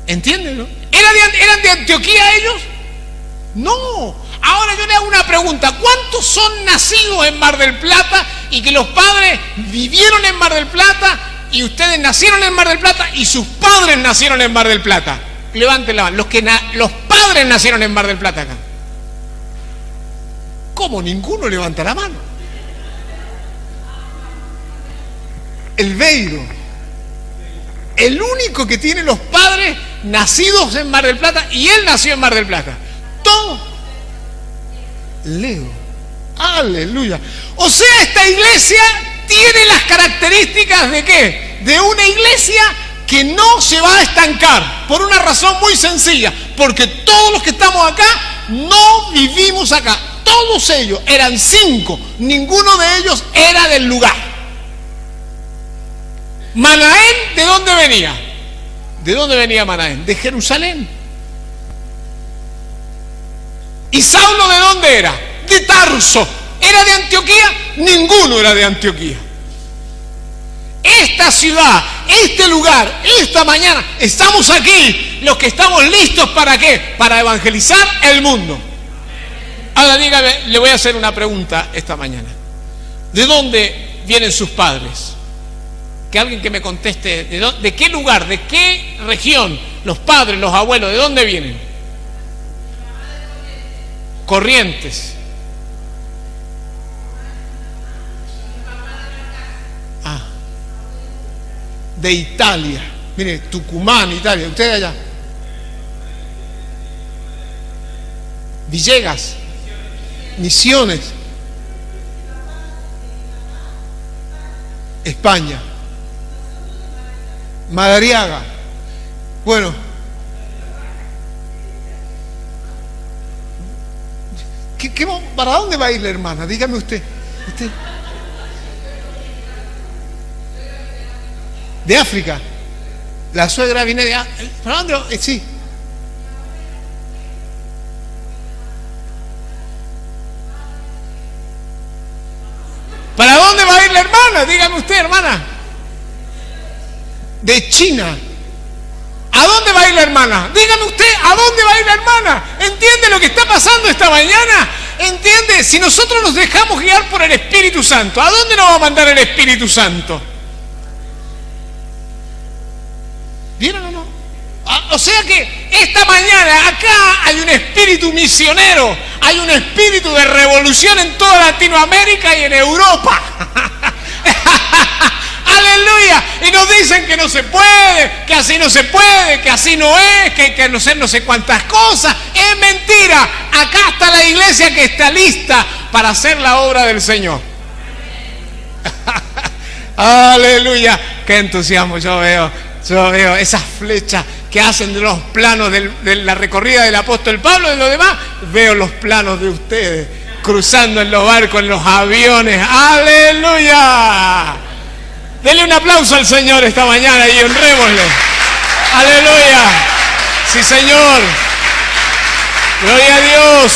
¿Entienden, no? ¿Eran de Antioquía ellos? No. Ahora yo le hago una pregunta. ¿Cuántos son nacidos en Mar del Plata y que los padres vivieron en Mar del Plata y ustedes nacieron en Mar del Plata y sus padres nacieron en Mar del Plata? Levanten la mano. Los padres nacieron en Mar del Plata acá. ¿Cómo? Ninguno levanta la mano. El Beiro, el único que tiene los padres nacidos en Mar del Plata, y él nació en Mar del Plata. Todo. Leo. Aleluya. O sea, esta iglesia tiene las características ¿de qué? De una iglesia que no se va a estancar, por una razón muy sencilla, porque todos los que estamos acá no vivimos acá. Todos ellos, eran 5, ninguno de ellos era del lugar. Manaén, ¿de dónde venía? ¿De dónde venía Manaén? De Jerusalén. ¿Y Saulo de dónde era? De Tarso. ¿Era de Antioquía? Ninguno era de Antioquía. Esta ciudad, este lugar, esta mañana, estamos aquí, los que estamos listos ¿para qué? Para evangelizar el mundo. Ahora dígame, le voy a hacer una pregunta esta mañana. ¿De dónde vienen sus padres? Que alguien que me conteste, ¿de qué lugar, de qué región, los padres, los abuelos, de dónde vienen? Corrientes. Ah, de Italia. Mire, Tucumán, Italia. ¿Usted de allá? Villegas, Misiones, España. Madariaga. Bueno, ¿para dónde va a ir la hermana? Dígame usted. De África. La suegra viene de África. ¿Para dónde? Sí. ¿Para dónde va a ir la hermana? Dígame usted, hermana. De China. ¿A dónde va a ir la hermana? Dígame usted, ¿a dónde va a ir la hermana? ¿Entiende lo que está pasando esta mañana? ¿Entiende? Si nosotros nos dejamos guiar por el Espíritu Santo, ¿a dónde nos va a mandar el Espíritu Santo? ¿Vieron o no? O sea que esta mañana acá hay un espíritu misionero, hay un espíritu de revolución en toda Latinoamérica y en Europa. Aleluya. Y nos dicen que no se puede, que así no se puede, que así no es, que hay que hacer no sé cuántas cosas. Es mentira. Acá está la iglesia que está lista para hacer la obra del Señor. Aleluya. Qué entusiasmo yo veo esas flechas que hacen de los planos de la recorrida del apóstol Pablo y de lo demás. Veo los planos de ustedes cruzando en los barcos, en los aviones. Aleluya. Denle un aplauso al Señor esta mañana y honrémosle. Aleluya. Sí, Señor. Gloria a Dios.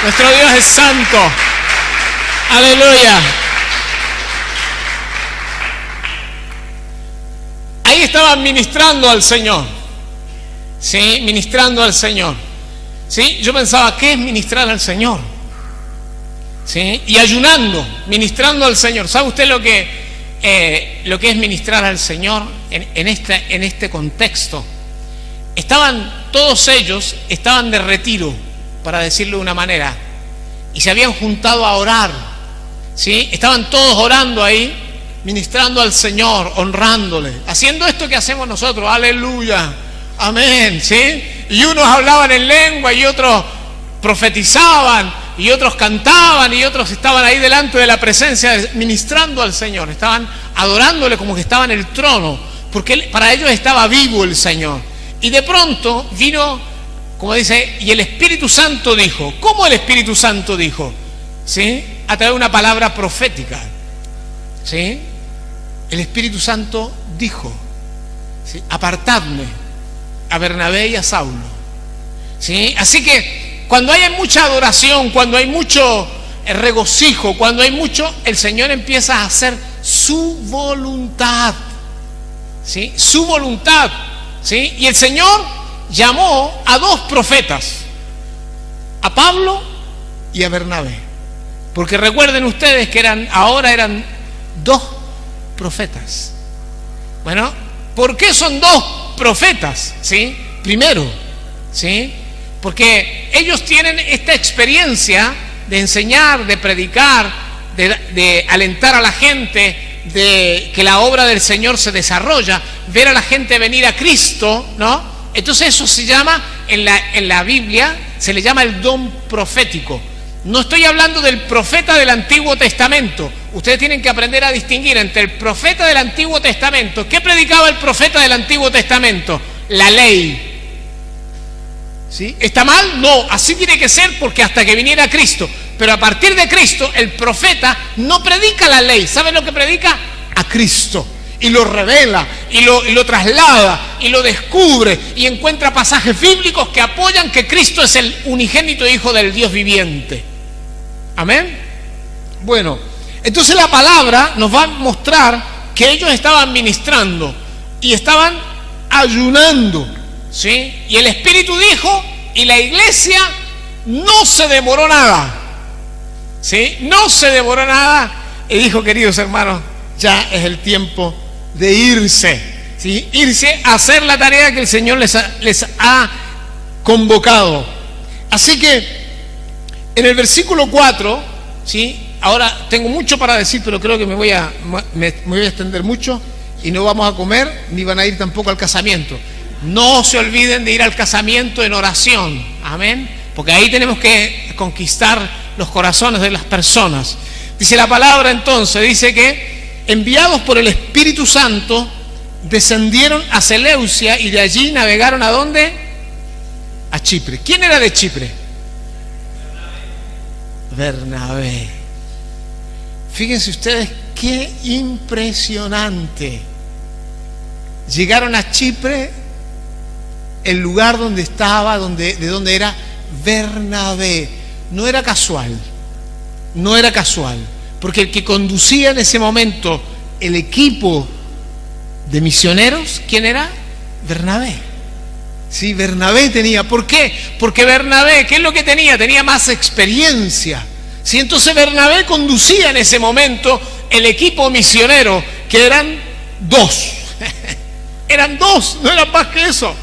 Nuestro Dios es santo. Aleluya. Ahí estaban ministrando al Señor. Sí, ministrando al Señor. Sí, yo pensaba, ¿qué es ministrar al Señor? ¿Sí? Y ayunando, ministrando al Señor. ¿Sabe usted lo que es ministrar al Señor en este contexto? Todos ellos estaban de retiro, para decirlo de una manera, y se habían juntado a orar. ¿Sí? Estaban todos orando ahí, ministrando al Señor, honrándole, haciendo esto que hacemos nosotros. Aleluya, amén. ¿Sí? Y unos hablaban en lengua y otros profetizaban, y otros cantaban, y otros estaban ahí delante de la presencia, ministrando al Señor. Estaban adorándole como que estaba en el trono, porque para ellos estaba vivo el Señor. Y de pronto vino, como dice, y el Espíritu Santo dijo. ¿Cómo el Espíritu Santo dijo? ¿Sí? A través de una palabra profética. ¿Sí? El Espíritu Santo dijo, ¿sí? Apartadme a Bernabé y a Saulo. ¿Sí? Así que cuando hay mucha adoración, cuando hay mucho regocijo, cuando hay mucho, el Señor empieza a hacer su voluntad. ¿Sí? Su voluntad. ¿Sí? Y el Señor llamó a dos profetas, a Pablo y a Bernabé. Porque recuerden ustedes que ahora eran dos profetas. Bueno, ¿por qué son dos profetas? ¿Sí? Primero, ¿sí? Porque ellos tienen esta experiencia de enseñar, de predicar, de alentar a la gente, de que la obra del Señor se desarrolla, ver a la gente venir a Cristo, ¿no? Entonces eso se llama, en la Biblia, se le llama el don profético. No estoy hablando del profeta del Antiguo Testamento. Ustedes tienen que aprender a distinguir entre el profeta del Antiguo Testamento. ¿Qué predicaba el profeta del Antiguo Testamento? La ley. ¿Sí? ¿Está mal? No, así tiene que ser, porque hasta que viniera Cristo. Pero a partir de Cristo, el profeta no predica la ley. ¿Saben lo que predica? A Cristo. Y lo revela, y lo traslada, y lo descubre, y encuentra pasajes bíblicos que apoyan que Cristo es el unigénito Hijo del Dios viviente. Amén. Bueno, entonces la palabra nos va a mostrar que ellos estaban ministrando y estaban ayunando, ¿sí? Y el Espíritu dijo, y la iglesia no se demoró nada, ¿sí? No se demoró nada, y dijo, queridos hermanos, ya es el tiempo de irse, ¿sí? Irse a hacer la tarea que el Señor les ha convocado. Así que en el versículo 4, ¿sí? Ahora tengo mucho para decir, pero creo que me voy a extender mucho, y no vamos a comer, ni van a ir tampoco al casamiento. No se olviden de ir al casamiento en oración, amén, porque ahí tenemos que conquistar los corazones de las personas. Dice la palabra entonces, dice que enviados por el Espíritu Santo descendieron a Seleucia y de allí navegaron ¿a dónde? A Chipre. ¿Quién era de Chipre? Bernabé. Fíjense ustedes qué impresionante. Llegaron a Chipre, el lugar donde estaba, de donde era Bernabé. No era casual, no era casual, porque el que conducía en ese momento el equipo de misioneros, ¿quién era? Bernabé. Sí, Bernabé tenía. ¿Por qué? Porque Bernabé, ¿qué es lo que tenía? Tenía más experiencia. Sí, entonces Bernabé conducía en ese momento el equipo misionero, que eran dos. Eran dos, no era más que eso.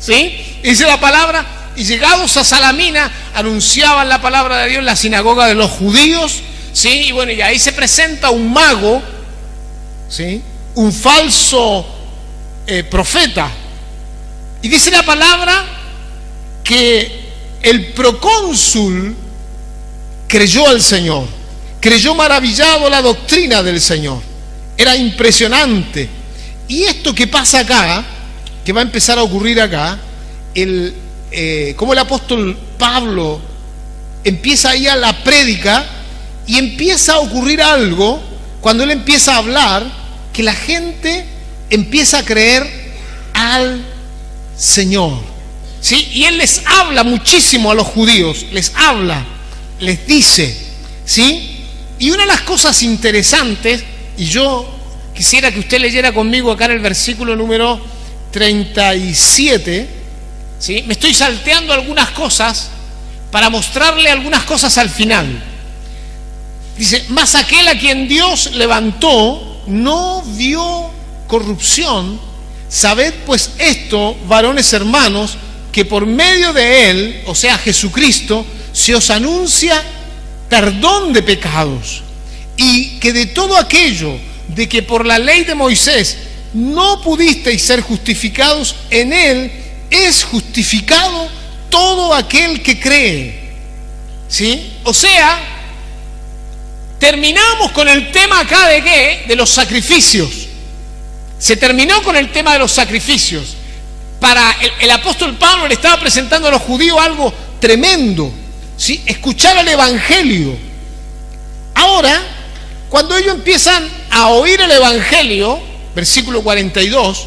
¿sí? Y dice la palabra, y llegados a Salamina, anunciaban la palabra de Dios en la sinagoga de los judíos, ¿sí? Y bueno, y ahí se presenta un mago, ¿sí? Un falso profeta. Y dice la palabra que el procónsul creyó al Señor, creyó maravillado la doctrina del Señor. Era impresionante. Y esto que pasa acá, que va a empezar a ocurrir acá, como el apóstol Pablo empieza ahí a la prédica y empieza a ocurrir algo cuando él empieza a hablar, que la gente empieza a creer al Señor, ¿sí? Y él les habla muchísimo a los judíos, les habla, les dice, ¿sí? Y una de las cosas interesantes, y yo quisiera que usted leyera conmigo acá en el versículo número 37, ¿sí? Me estoy salteando algunas cosas para mostrarle algunas cosas al final. Dice, mas aquel a quien Dios levantó no vio corrupción. Sabed pues esto, varones hermanos, que por medio de él, o sea Jesucristo, se os anuncia perdón de pecados, y que de todo aquello de que por la ley de Moisés no pudisteis ser justificados, en él es justificado todo aquel que cree, ¿sí? O sea, terminamos con el tema acá de ¿qué? De los sacrificios. Se terminó con el tema de los sacrificios. Para el apóstol Pablo le estaba presentando a los judíos algo tremendo, ¿sí? Escuchar el evangelio. Ahora, cuando ellos empiezan a oír el evangelio, versículo 42,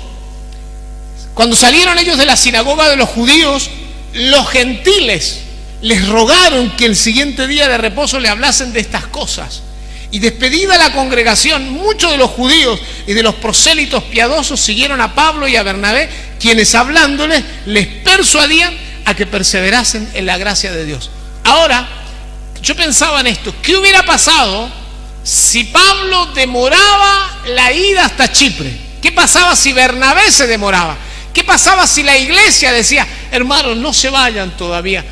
cuando salieron ellos de la sinagoga de los judíos, los gentiles les rogaron que el siguiente día de reposo le hablasen de estas cosas. Y despedida la congregación, muchos de los judíos y de los prosélitos piadosos siguieron a Pablo y a Bernabé, quienes hablándoles les persuadían a que perseverasen en la gracia de Dios. Ahora, yo pensaba en esto, ¿qué hubiera pasado si Pablo demoraba la ida hasta Chipre? ¿Qué pasaba si Bernabé se demoraba? ¿Qué pasaba si la iglesia decía, hermanos, no se vayan todavía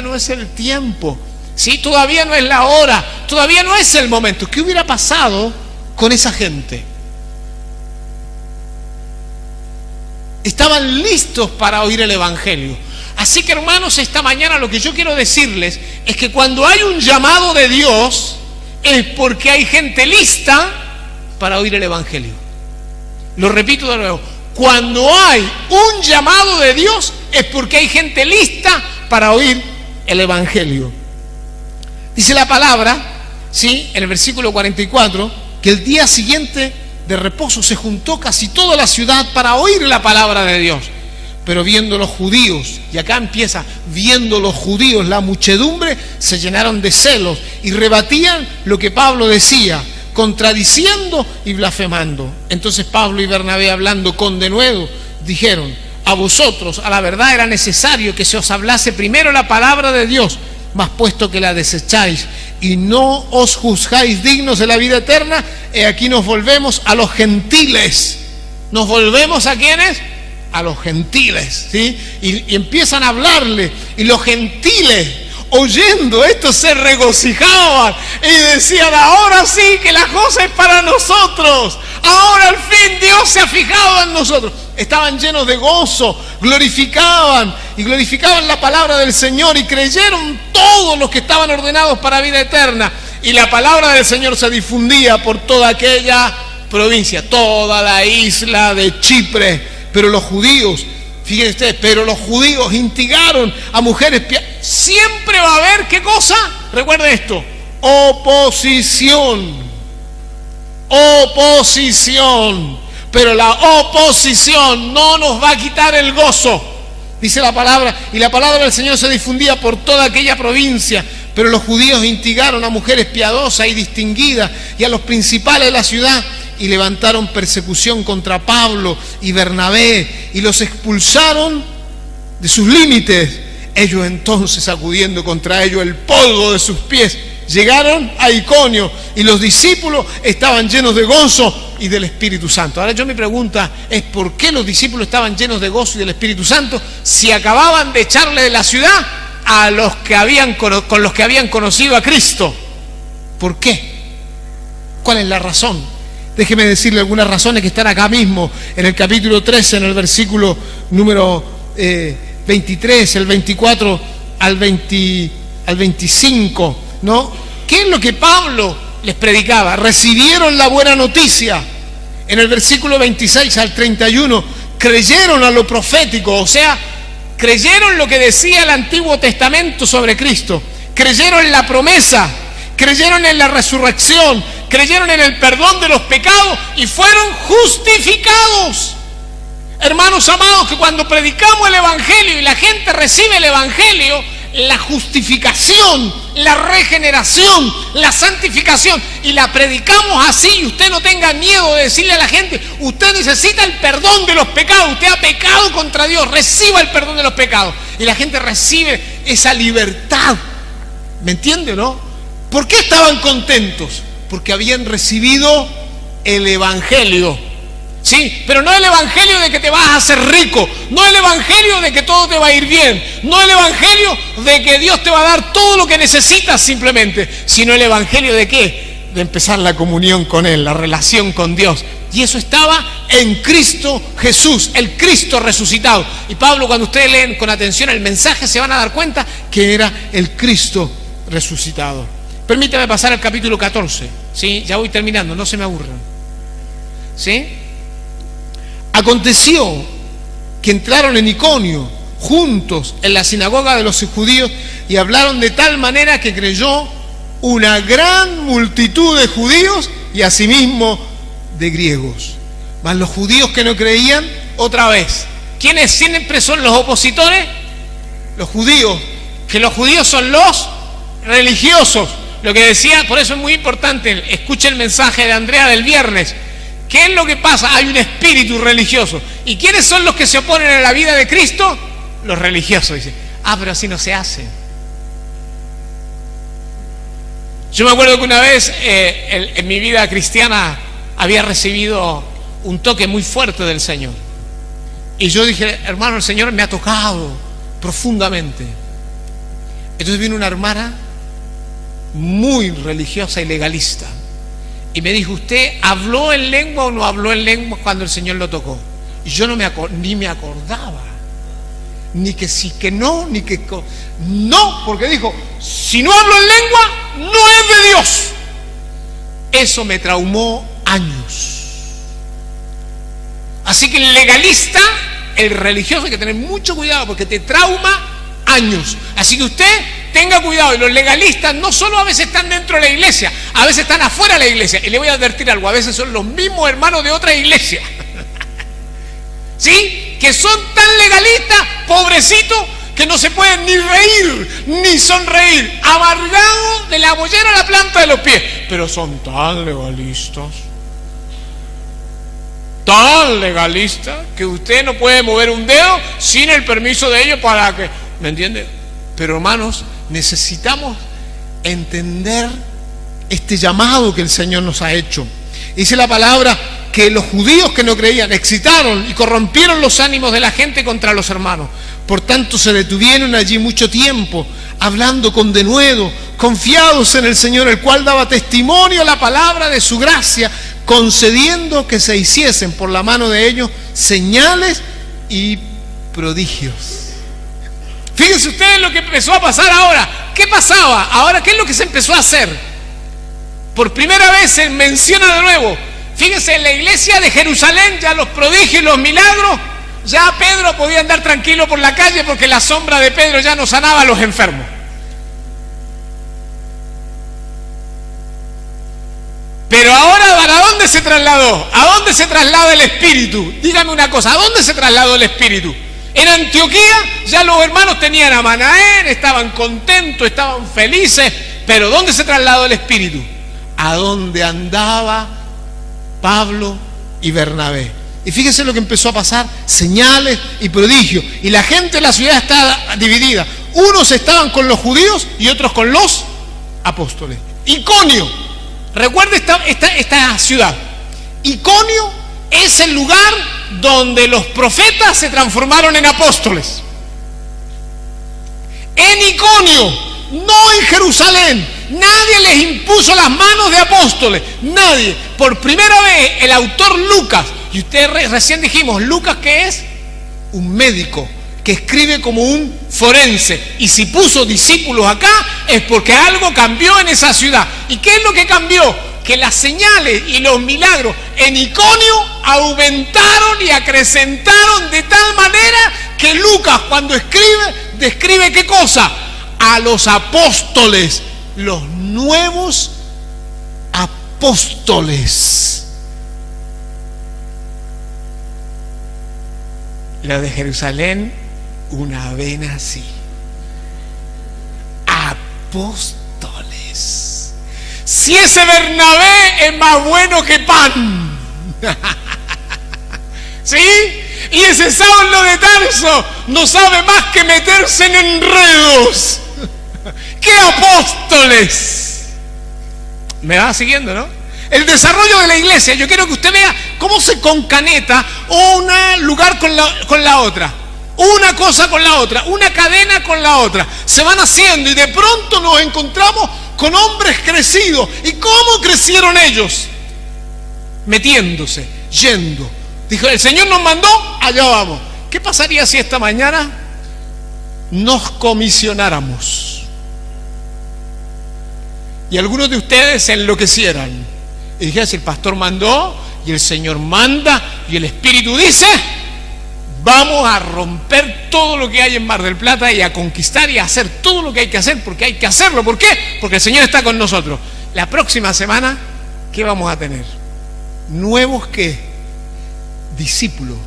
no es el tiempo, ¿sí? Todavía no es la hora, todavía no es el momento? ¿Qué hubiera pasado con esa gente? Estaban listos para oír el evangelio. Así que, hermanos, esta mañana lo que yo quiero decirles es que cuando hay un llamado de Dios es porque hay gente lista para oír el evangelio. Lo repito de nuevo, cuando hay un llamado de Dios es porque hay gente lista para oír el evangelio. Dice la palabra, ¿sí? En el versículo 44, que el día siguiente de reposo se juntó casi toda la ciudad para oír la palabra de Dios. Pero viendo los judíos, y acá empieza, viendo los judíos la muchedumbre, se llenaron de celos y rebatían lo que Pablo decía, contradiciendo y blasfemando. Entonces Pablo y Bernabé, hablando con denuedo, dijeron, a vosotros a la verdad era necesario que se os hablase primero la palabra de Dios, mas puesto que la desecháis y no os juzgáis dignos de la vida eterna, he aquí nos volvemos a los gentiles. ¿Nos volvemos a quiénes? A los gentiles, ¿sí? Y empiezan a hablarle, y los gentiles, oyendo esto, se regocijaban y decían, ahora sí que la cosa es para nosotros, ahora al fin Dios se ha fijado en nosotros. Estaban llenos de gozo, glorificaban la palabra del Señor, y creyeron todos los que estaban ordenados para vida eterna, y la palabra del Señor se difundía por toda aquella provincia, toda la isla de Chipre. Pero los judíos, fíjense ustedes, pero los judíos instigaron a mujeres siempre va a haber, ¿qué cosa? Recuerden esto, oposición. Pero la oposición no nos va a quitar el gozo, dice la palabra, y la palabra del Señor se difundía por toda aquella provincia. Pero los judíos instigaron a mujeres piadosas y distinguidas y a los principales de la ciudad, y levantaron persecución contra Pablo y Bernabé y los expulsaron de sus límites. Ellos entonces, sacudiendo contra ellos el polvo de sus pies, llegaron a Iconio, y los discípulos estaban llenos de gozo y del Espíritu Santo. Ahora mi pregunta es, ¿por qué los discípulos estaban llenos de gozo y del Espíritu Santo si acababan de echarle de la ciudad a los que con los que habían conocido a Cristo? ¿Por qué? ¿Cuál es la razón? Déjeme decirle algunas razones que están acá mismo, en el capítulo 13, en el versículo número 23, el 24 al 25, ¿no? ¿Qué es lo que Pablo les predicaba? Recibieron la buena noticia. En el versículo 26 al 31, creyeron a lo profético, o sea, creyeron lo que decía el Antiguo Testamento sobre Cristo, creyeron en la promesa, creyeron en la resurrección, creyeron en el perdón de los pecados y fueron justificados. Hermanos amados, que cuando predicamos el Evangelio y la gente recibe el Evangelio, la justificación, la regeneración, la santificación, y la predicamos así, y usted no tenga miedo de decirle a la gente, usted necesita el perdón de los pecados, usted ha pecado contra Dios, reciba el perdón de los pecados, y la gente recibe esa libertad. ¿Me entiende, no? ¿Por qué estaban contentos? Porque habían recibido el Evangelio. Sí, pero no el evangelio de que te vas a hacer rico, no el evangelio de que todo te va a ir bien, no el evangelio de que Dios te va a dar todo lo que necesitas simplemente, sino el evangelio de ¿qué? De empezar la comunión con Él, la relación con Dios. Y eso estaba en Cristo Jesús, el Cristo resucitado. Y Pablo, cuando ustedes leen con atención el mensaje, se van a dar cuenta que era el Cristo resucitado. Permítame pasar al capítulo 14, ¿sí? Ya voy terminando, no se me aburran, ¿sí? Aconteció que entraron en Iconio juntos en la sinagoga de los judíos y hablaron de tal manera que creyó una gran multitud de judíos y asimismo de griegos. Mas los judíos que no creían, otra vez, ¿quiénes siempre son los opositores? Los judíos, que los judíos son los religiosos. Lo que decía, por eso es muy importante, escuche el mensaje de Andrea del viernes. ¿Qué es lo que pasa? Hay un espíritu religioso. ¿Y quiénes son los que se oponen a la vida de Cristo? Los religiosos. Dice, pero así no se hace. Yo me acuerdo que una vez en mi vida cristiana había recibido un toque muy fuerte del Señor. Y yo dije, hermano, el Señor me ha tocado profundamente. Entonces vino una hermana muy religiosa y legalista. Y me dijo, ¿usted habló en lengua o no habló en lengua cuando el Señor lo tocó? Y yo ni me acordaba. Ni que sí, que no, ni que... No, porque dijo, si no hablo en lengua, no es de Dios. Eso me traumó años. Así que el legalista, el religioso, hay que tener mucho cuidado porque te trauma años. Así que usted tenga cuidado. Y los legalistas no solo a veces están dentro de la iglesia, a veces están afuera de la iglesia. Y le voy a advertir algo, a veces son los mismos hermanos de otra iglesia. ¿Sí? Que son tan legalistas, pobrecitos, que no se pueden ni reír, ni sonreír, amargados de la mollera a la planta de los pies. Pero son tan legalistas, que usted no puede mover un dedo sin el permiso de ellos para que... ¿Me entiende? Pero hermanos, necesitamos entender este llamado que el Señor nos ha hecho. Dice la palabra que los judíos que no creían excitaron y corrompieron los ánimos de la gente contra los hermanos. Por tanto se detuvieron allí mucho tiempo, hablando con denuedo, confiados en el Señor, el cual daba testimonio a la palabra de su gracia, concediendo que se hiciesen por la mano de ellos señales y prodigios. Fíjense ustedes lo que empezó a pasar ahora. ¿Qué pasaba? Ahora, ¿qué es lo que se empezó a hacer? Por primera vez se menciona de nuevo. Fíjense, en la iglesia de Jerusalén ya los prodigios y los milagros, ya Pedro podía andar tranquilo por la calle porque la sombra de Pedro ya no sanaba a los enfermos. Pero ahora, ¿para dónde se trasladó? ¿A dónde se traslada el Espíritu? Dígame una cosa, ¿a dónde se trasladó el Espíritu? En Antioquía ya los hermanos tenían a Manaén, estaban contentos, estaban felices, pero ¿dónde se trasladó el Espíritu? A donde andaba Pablo y Bernabé. Y fíjense lo que empezó a pasar, señales y prodigios. Y la gente de la ciudad está dividida. Unos estaban con los judíos y otros con los apóstoles. Iconio, recuerde esta ciudad. Iconio es el lugar donde los profetas se transformaron en apóstoles. En Iconio, no en Jerusalén. Nadie les impuso las manos de apóstoles. Nadie. Por primera vez el autor Lucas, y ustedes recién dijimos, Lucas, ¿qué es? Un médico que escribe como un forense. Y si puso discípulos acá es porque algo cambió en esa ciudad. ¿Y qué es lo que cambió? Que las señales y los milagros en Iconio aumentaron y acrecentaron de tal manera que Lucas, cuando escribe, describe ¿qué cosa? A los apóstoles, los nuevos apóstoles. Lo de Jerusalén, una vena así. Apóstoles. Si ese Bernabé es más bueno que pan. ¿Sí? Y ese Saulo de Tarso no sabe más que meterse en enredos. ¡Qué apóstoles! ¿Me va siguiendo, no? El desarrollo de la iglesia, yo quiero que usted vea cómo se concaneta un lugar con la otra, una cosa con la otra, una cadena con la otra. Se van haciendo y de pronto nos encontramos con hombres crecidos. ¿Y cómo crecieron ellos? Metiéndose, yendo. Dijo, el Señor nos mandó, allá vamos. ¿Qué pasaría si esta mañana nos comisionáramos? Y algunos de ustedes se enloquecieran. Y dijeron, si el pastor mandó, y el Señor manda, y el Espíritu dice, vamos a romper todo lo que hay en Mar del Plata y a conquistar y a hacer todo lo que hay que hacer, porque hay que hacerlo. ¿Por qué? Porque el Señor está con nosotros. La próxima semana, ¿qué vamos a tener? Nuevos ¿qué? Discípulos,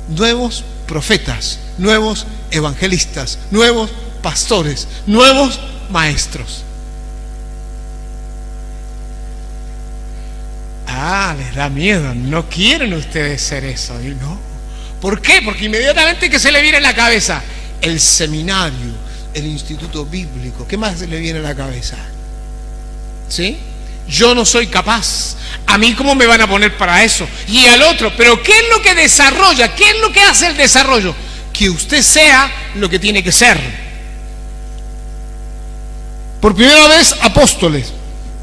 nuevos profetas, nuevos evangelistas, nuevos pastores, nuevos maestros. Les da miedo, no quieren ustedes ser eso, ¿no? ¿Por qué? Porque inmediatamente que se le viene a la cabeza el seminario, el instituto bíblico, ¿qué más se le viene a la cabeza? ¿Sí? Yo no soy capaz, a mí cómo me van a poner para eso, y al otro. Pero ¿qué es lo que desarrolla? ¿Qué es lo que hace el desarrollo? Que usted sea lo que tiene que ser. Por primera vez apóstoles,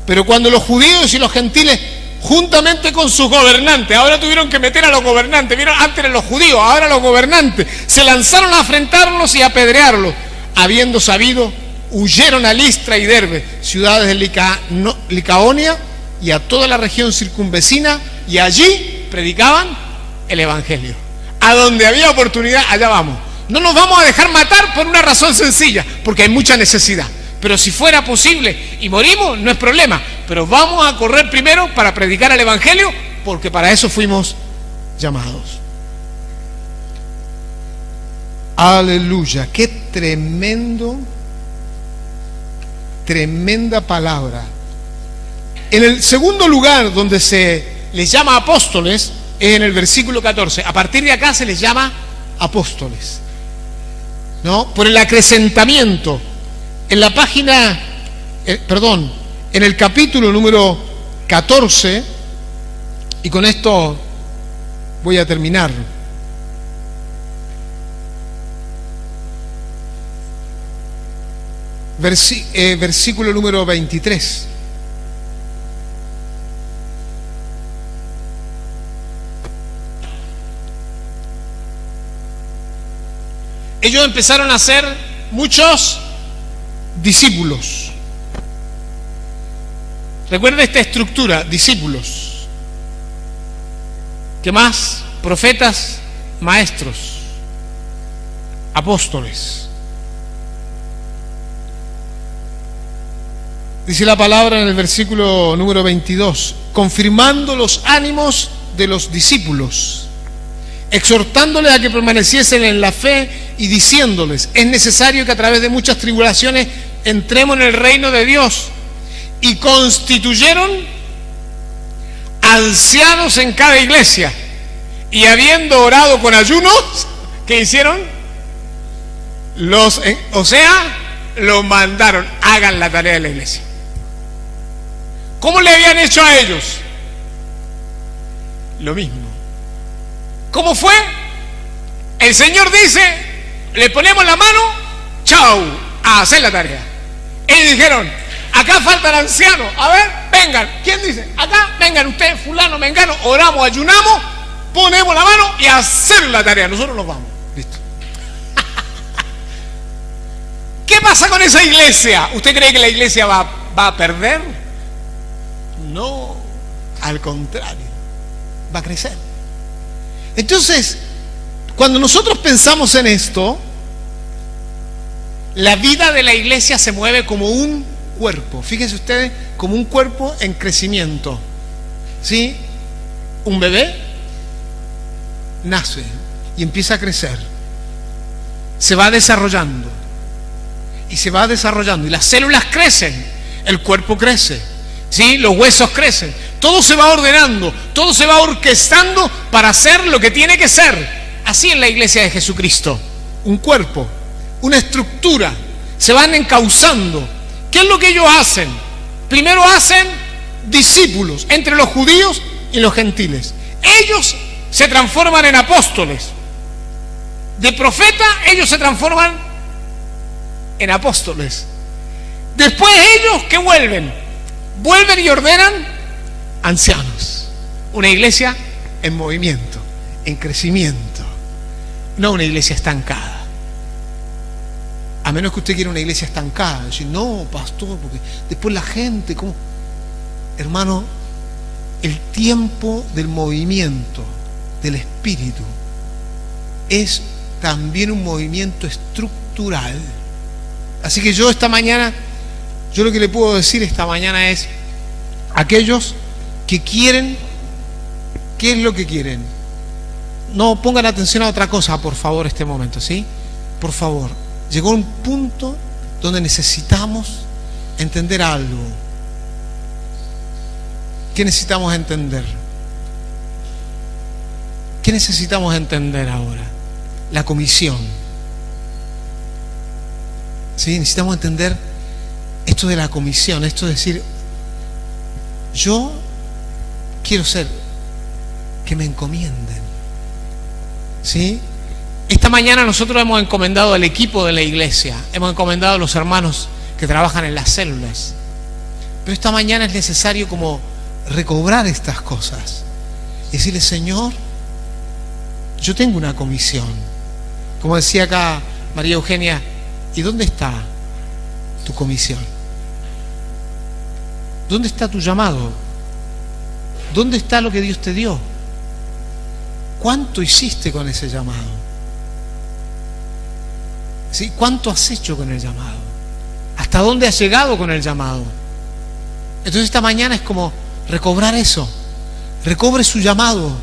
pero cuando los judíos y los gentiles, juntamente con sus gobernantes, ahora tuvieron que meter a los gobernantes, vieron, antes eran los judíos, ahora los gobernantes, se lanzaron a afrentarlos y a apedrearlos, habiendo sabido, huyeron a Listra y Derbe, ciudades de Licaonia y a toda la región circunvecina, y allí predicaban el evangelio. A donde había oportunidad, allá vamos. No nos vamos a dejar matar por una razón sencilla, porque hay mucha necesidad. Pero si fuera posible y morimos, no es problema. Pero vamos a correr primero para predicar el evangelio, porque para eso fuimos llamados. Aleluya, qué tremenda palabra. En el segundo lugar donde se les llama apóstoles es en el versículo 14. A partir de acá se les llama apóstoles, ¿no? Por el acrecentamiento. En la página, en el capítulo número 14, y con esto voy a terminar. Versículo número 23. Ellos empezaron a ser muchos discípulos. Recuerda esta estructura: discípulos. ¿Qué más? Profetas, maestros, apóstoles. Dice la palabra en el versículo número 22, confirmando los ánimos de los discípulos, exhortándoles a que permaneciesen en la fe y diciéndoles, es necesario que a través de muchas tribulaciones entremos en el reino de Dios. Y constituyeron ancianos en cada iglesia, y habiendo orado con ayunos, ¿qué hicieron? Los mandaron, hagan la tarea de la iglesia. ¿Cómo le habían hecho a ellos? lo mismo. ¿Cómo fue? El Señor dice, le ponemos la mano, chau, a hacer la tarea. Ellos dijeron, acá faltan ancianos, a ver, vengan. ¿Quién dice? Acá, vengan ustedes, fulano, mengano, oramos, ayunamos, ponemos la mano y a hacer la tarea. Nosotros nos vamos. Listo. ¿Qué pasa con esa iglesia? ¿Usted cree que la iglesia va a perder? No, al contrario, va a crecer. Entonces, cuando nosotros pensamos en esto, la vida de la iglesia se mueve como un cuerpo. Fíjense ustedes, como un cuerpo en crecimiento. ¿Sí? Un bebé nace y empieza a crecer. Se va desarrollando. Y se va desarrollando. Y las células crecen. El cuerpo crece. ¿Sí? Los huesos crecen. Todo se va ordenando. Todo se va orquestando para hacer lo que tiene que ser. Así es la iglesia de Jesucristo. Un cuerpo. Una estructura. Se van encauzando. ¿Qué es lo que ellos hacen? Primero hacen discípulos entre los judíos y los gentiles. Ellos se transforman en apóstoles. De profeta, ellos se transforman en apóstoles. Después ellos, ¿qué vuelven? Vuelven y ordenan ancianos. Una iglesia en movimiento, en crecimiento. No una iglesia estancada. A menos que usted quiera una iglesia estancada. Decir, no, pastor, porque después la gente, ¿cómo? Hermano, el tiempo del movimiento del Espíritu es también un movimiento estructural. Así que yo esta mañana, yo lo que le puedo decir esta mañana es, aquellos que quieren, ¿qué es lo que quieren? No pongan atención a otra cosa, por favor, este momento, ¿sí? Por favor. Llegó un punto donde necesitamos entender algo. ¿Qué necesitamos entender? ¿Qué necesitamos entender ahora? La comisión. ¿Sí? Necesitamos entender esto de la comisión, esto de decir, yo quiero ser que me encomienden. ¿Sí? Esta mañana nosotros hemos encomendado al equipo de la iglesia, hemos encomendado a los hermanos que trabajan en las células. Pero esta mañana es necesario como recobrar estas cosas. Y decirle, Señor, yo tengo una comisión. Como decía acá María Eugenia, ¿y dónde está tu comisión? ¿Dónde está tu llamado? ¿Dónde está lo que Dios te dio? ¿Cuánto hiciste con ese llamado? ¿Sí? ¿Cuánto has hecho con el llamado? ¿Hasta dónde has llegado con el llamado? Entonces esta mañana es como recobrar eso. Recobre su llamado.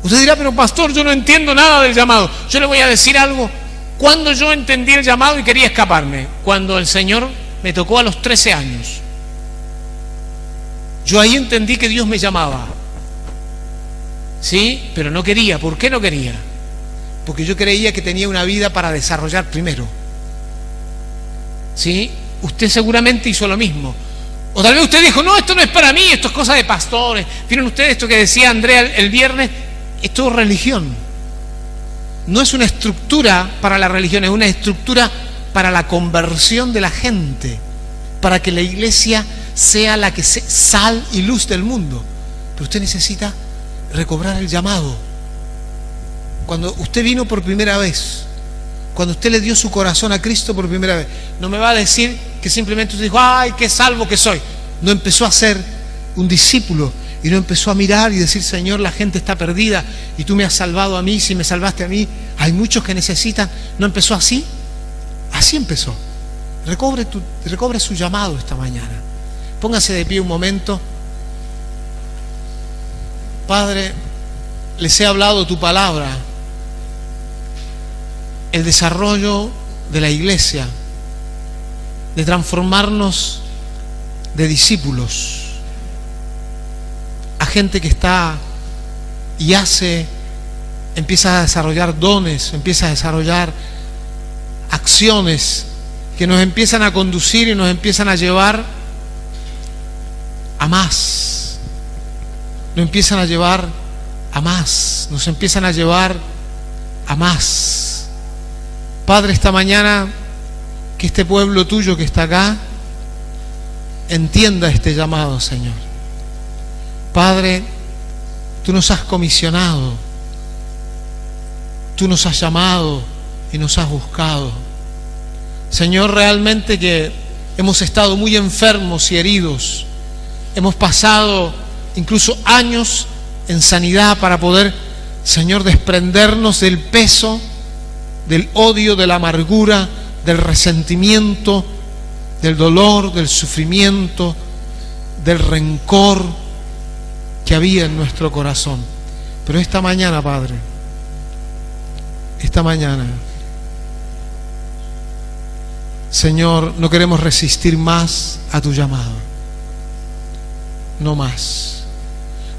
Usted dirá, pero pastor, yo no entiendo nada del llamado. Yo le voy a decir algo. Cuando yo entendí el llamado y quería escaparme, cuando el Señor me tocó a los 13 años, yo ahí entendí que Dios me llamaba. ¿Sí? Pero no quería. ¿Por qué no quería? Porque yo creía que tenía una vida para desarrollar primero. ¿Sí? Usted seguramente hizo lo mismo. O tal vez usted dijo, no, esto no es para mí, esto es cosa de pastores. Miren ustedes esto que decía Andrea el viernes, esto es religión. No es una estructura para la religión, es una estructura para la conversión de la gente, para que la iglesia sea la que sea sal y luz del mundo. Pero usted necesita recobrar el llamado. Cuando usted vino por primera vez, cuando usted le dio su corazón a Cristo por primera vez, no me va a decir que simplemente usted dijo, ay, qué salvo que soy. No empezó a ser un discípulo y no empezó a mirar y decir, Señor, la gente está perdida y tú me has salvado a mí. Si me salvaste a mí, hay muchos que necesitan. ¿No empezó así? Así empezó. Recobre su llamado esta mañana. Póngase de pie un momento. Padre, les he hablado tu palabra, el desarrollo de la iglesia, de transformarnos de discípulos a gente que está y hace, empieza a desarrollar dones, empieza a desarrollar acciones que nos empiezan a conducir y nos empiezan a llevar a más, nos empiezan a llevar a más, nos empiezan a llevar a más. Padre, esta mañana que este pueblo tuyo que está acá entienda este llamado, Señor. Padre, tú nos has comisionado, tú nos has llamado y nos has buscado. Señor, realmente que hemos estado muy enfermos y heridos, hemos pasado incluso años en sanidad para poder, Señor, desprendernos del peso, del odio, de la amargura, del resentimiento, del dolor, del sufrimiento, del rencor que había en nuestro corazón. Pero esta mañana, Padre, esta mañana, Señor, no queremos resistir más a tu llamado, no más.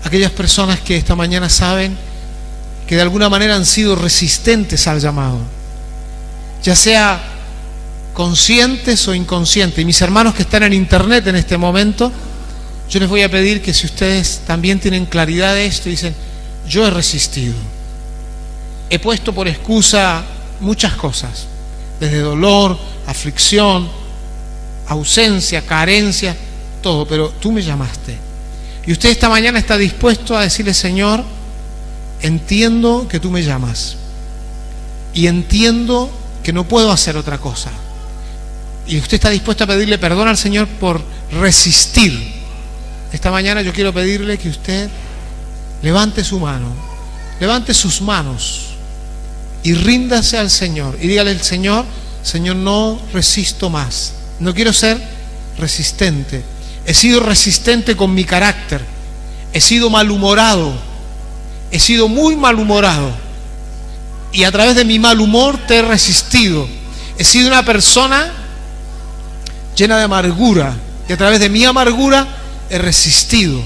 Aquellas personas que esta mañana saben que de alguna manera han sido resistentes al llamado, ya sea conscientes o inconscientes. Y mis hermanos que están en internet en este momento, yo les voy a pedir que si ustedes también tienen claridad de esto, dicen: yo he resistido, he puesto por excusa muchas cosas, desde dolor, aflicción, ausencia, carencia, todo, pero tú me llamaste. Y usted esta mañana está dispuesto a decirle: Señor, entiendo que tú me llamas y entiendo que no puedo hacer otra cosa. Y usted está dispuesto a pedirle perdón al Señor por resistir. Esta mañana yo quiero pedirle que usted levante su mano, levante sus manos y ríndase al Señor y dígale al Señor: Señor, no resisto más, no quiero ser resistente. He sido resistente con mi carácter, he sido malhumorado, he sido muy malhumorado, y a través de mi mal humor te he resistido. He sido una persona llena de amargura, y a través de mi amargura he resistido.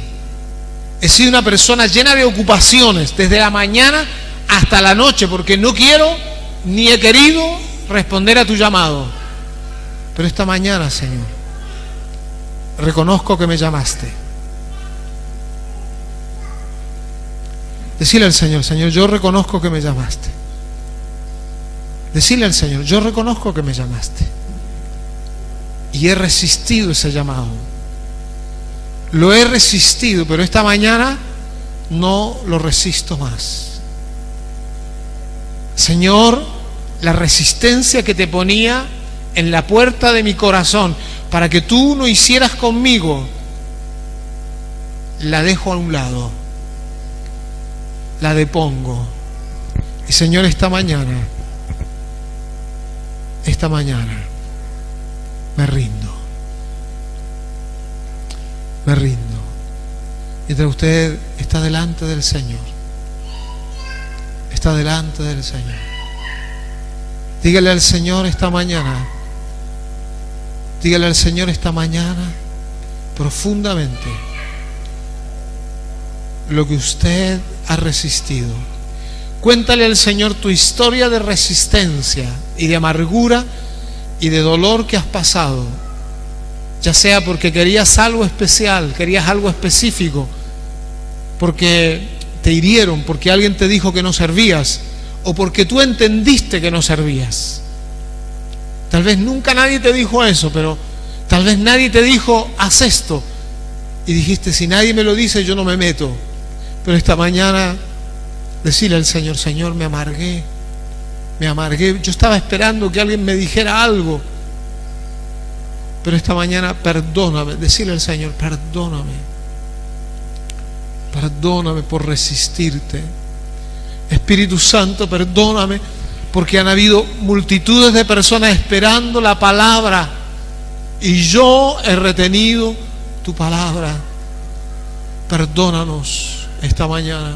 He sido una persona llena de ocupaciones, desde la mañana hasta la noche, porque no quiero ni he querido responder a tu llamado. Pero esta mañana, Señor, reconozco que me llamaste. Decirle al Señor: Señor, yo reconozco que me llamaste. Decirle al Señor: yo reconozco que me llamaste y he resistido ese llamado. Lo he resistido, pero esta mañana no lo resisto más. Señor, la resistencia que te ponía en la puerta de mi corazón para que tú no hicieras conmigo, la dejo a un lado, la depongo. Y Señor, esta mañana me rindo. Me rindo. Mientras usted está delante del Señor, está delante del Señor, dígale al Señor esta mañana, dígale al Señor esta mañana profundamente lo que usted ha resistido. Cuéntale al Señor tu historia de resistencia y de amargura y de dolor que has pasado, ya sea porque querías algo especial, querías algo específico, porque te hirieron, porque alguien te dijo que no servías, o porque tú entendiste que no servías. Tal vez nunca nadie te dijo eso, pero tal vez nadie te dijo: haz esto, y dijiste: si nadie me lo dice, yo no me meto. Pero esta mañana decirle al Señor: Señor, me amargué, yo estaba esperando que alguien me dijera algo, pero esta mañana perdóname. Decirle al Señor: perdóname por resistirte. Espíritu Santo, perdóname porque han habido multitudes de personas esperando la palabra y yo he retenido tu palabra. Perdónanos esta mañana.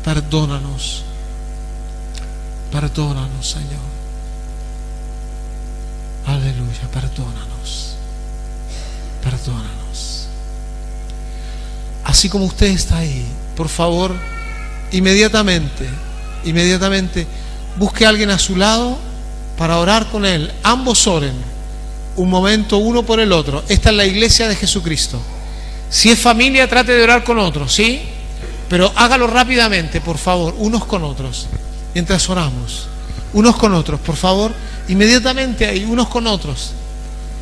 Perdónanos, Señor. Aleluya, perdónanos. Así como usted está ahí, por favor, inmediatamente busque a alguien a su lado para orar con él. Ambos oren un momento uno por el otro. Esta es la iglesia de Jesucristo. Si es familia, trate de orar con otros, ¿sí? Pero hágalo rápidamente, por favor, unos con otros, mientras oramos. Unos con otros, por favor, inmediatamente ahí, unos con otros.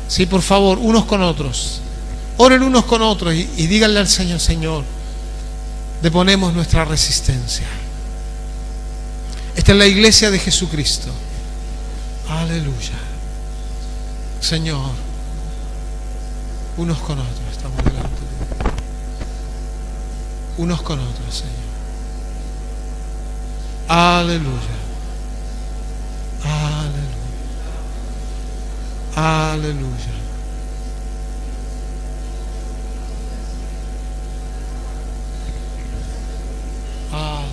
Sí, por favor, unos con otros. Oren unos con otros y díganle al Señor: Señor, deponemos nuestra resistencia. Esta es la iglesia de Jesucristo. Aleluya. Señor, unos con otros, estamos delante de Dios. Unos con otros, Señor. Aleluya. Aleluya. Aleluya. Aleluya.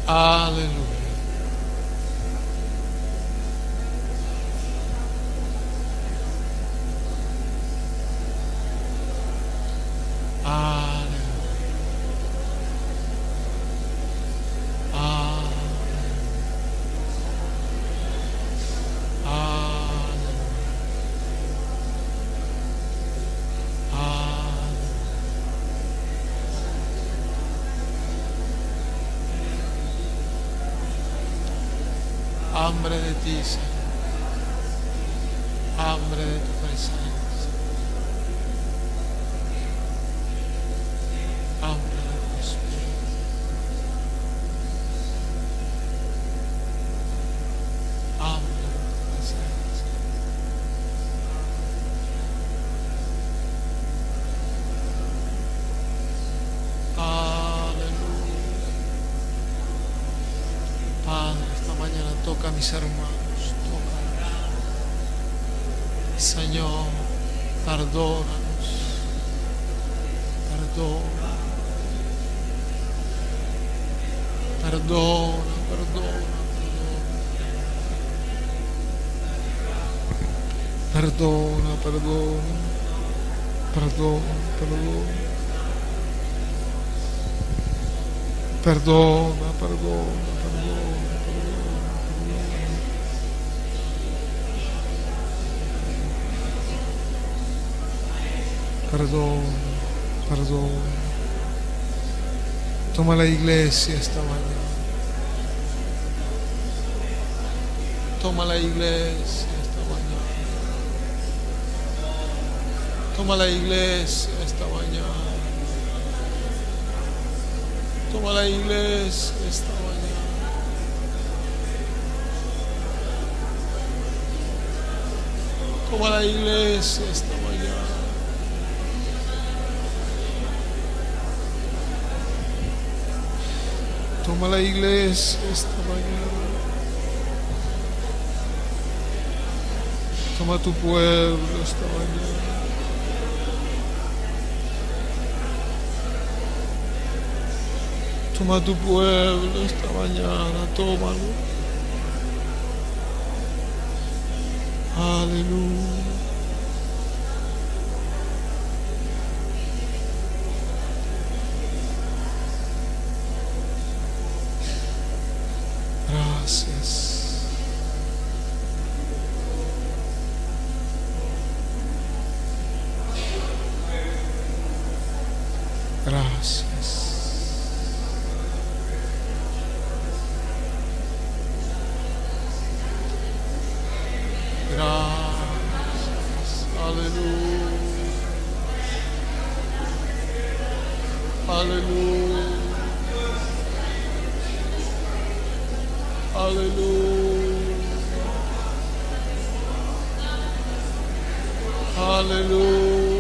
Aleluya. Hambre de ti, Señor. Hambre de tu presencia. Hambre de tu espíritu. Hambre de tu presencia. Aleluya. Padre, esta mañana toca a mis hermanos, toca. Señor, perdónanos, perdona, perdona, perdona, perdona, perdona, perdona, perdona, perdona, perdona. Perdón, perdón. Toma la iglesia esta mañana. Toma la iglesia esta mañana. Toma la iglesia esta mañana. Toma la iglesia esta mañana. Toma la iglesia esta mañana. Toma la iglesia esta mañana. Toma tu pueblo esta mañana. Toma tu pueblo esta mañana. Tómalo. Aleluya. Gracias. Gracias. Gracias. Aleluya. Aleluya. Aleluya. Aleluya.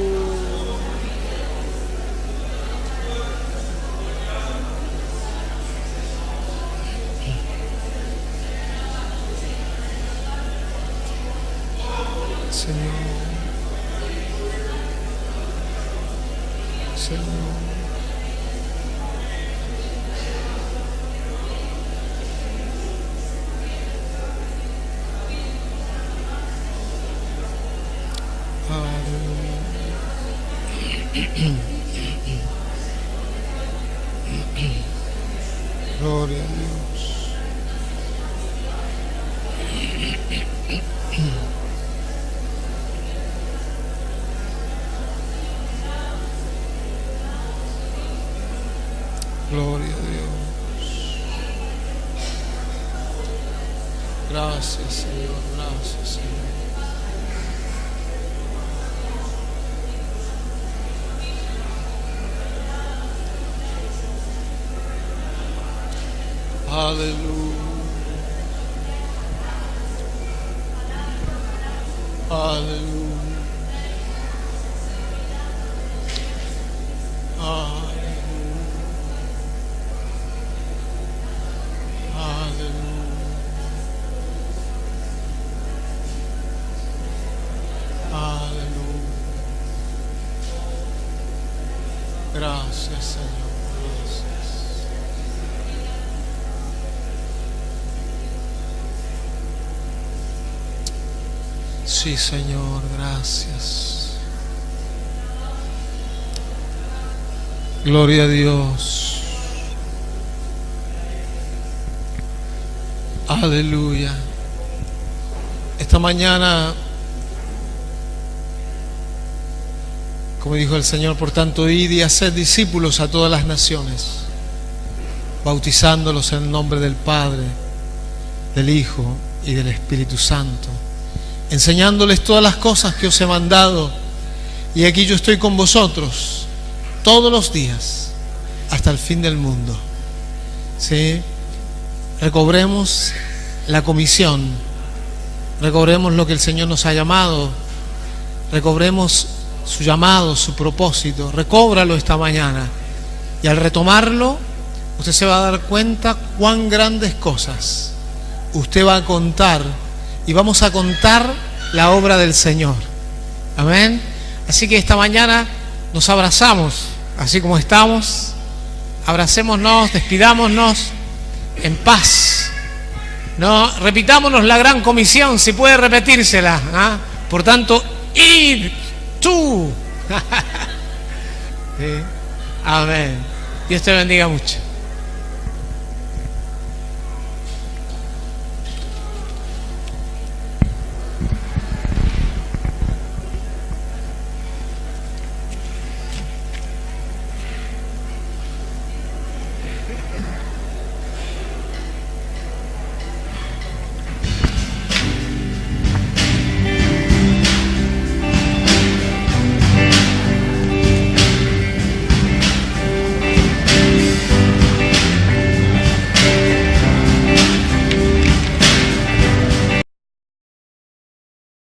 Señor. Señor. Gloria a Dios. Gracias, Señor. Gracias, Señor. Aleluya. Aleluya. Gracias, Señor. Gracias. Sí, Señor, gracias. Gloria a Dios. Aleluya. Esta mañana, como dijo el Señor, por tanto, id y haced discípulos a todas las naciones, bautizándolos en el nombre del Padre, del Hijo y del Espíritu Santo, enseñándoles todas las cosas que os he mandado, y aquí yo estoy con vosotros todos los días hasta el fin del mundo. ¿Sí? Recobremos la comisión, recobremos lo que el Señor nos ha llamado, recobremos su llamado, su propósito. Recóbralo esta mañana, y al retomarlo usted se va a dar cuenta cuán grandes cosas usted va a contar, y vamos a contar la obra del Señor. Amén. Así que esta mañana nos abrazamos, así como estamos, abracémonos, despidámonos en paz. No, repitámonos la gran comisión, si puede repetírsela, ¿ah? Por tanto, id tú. ¿Sí? Amén. Dios te bendiga mucho.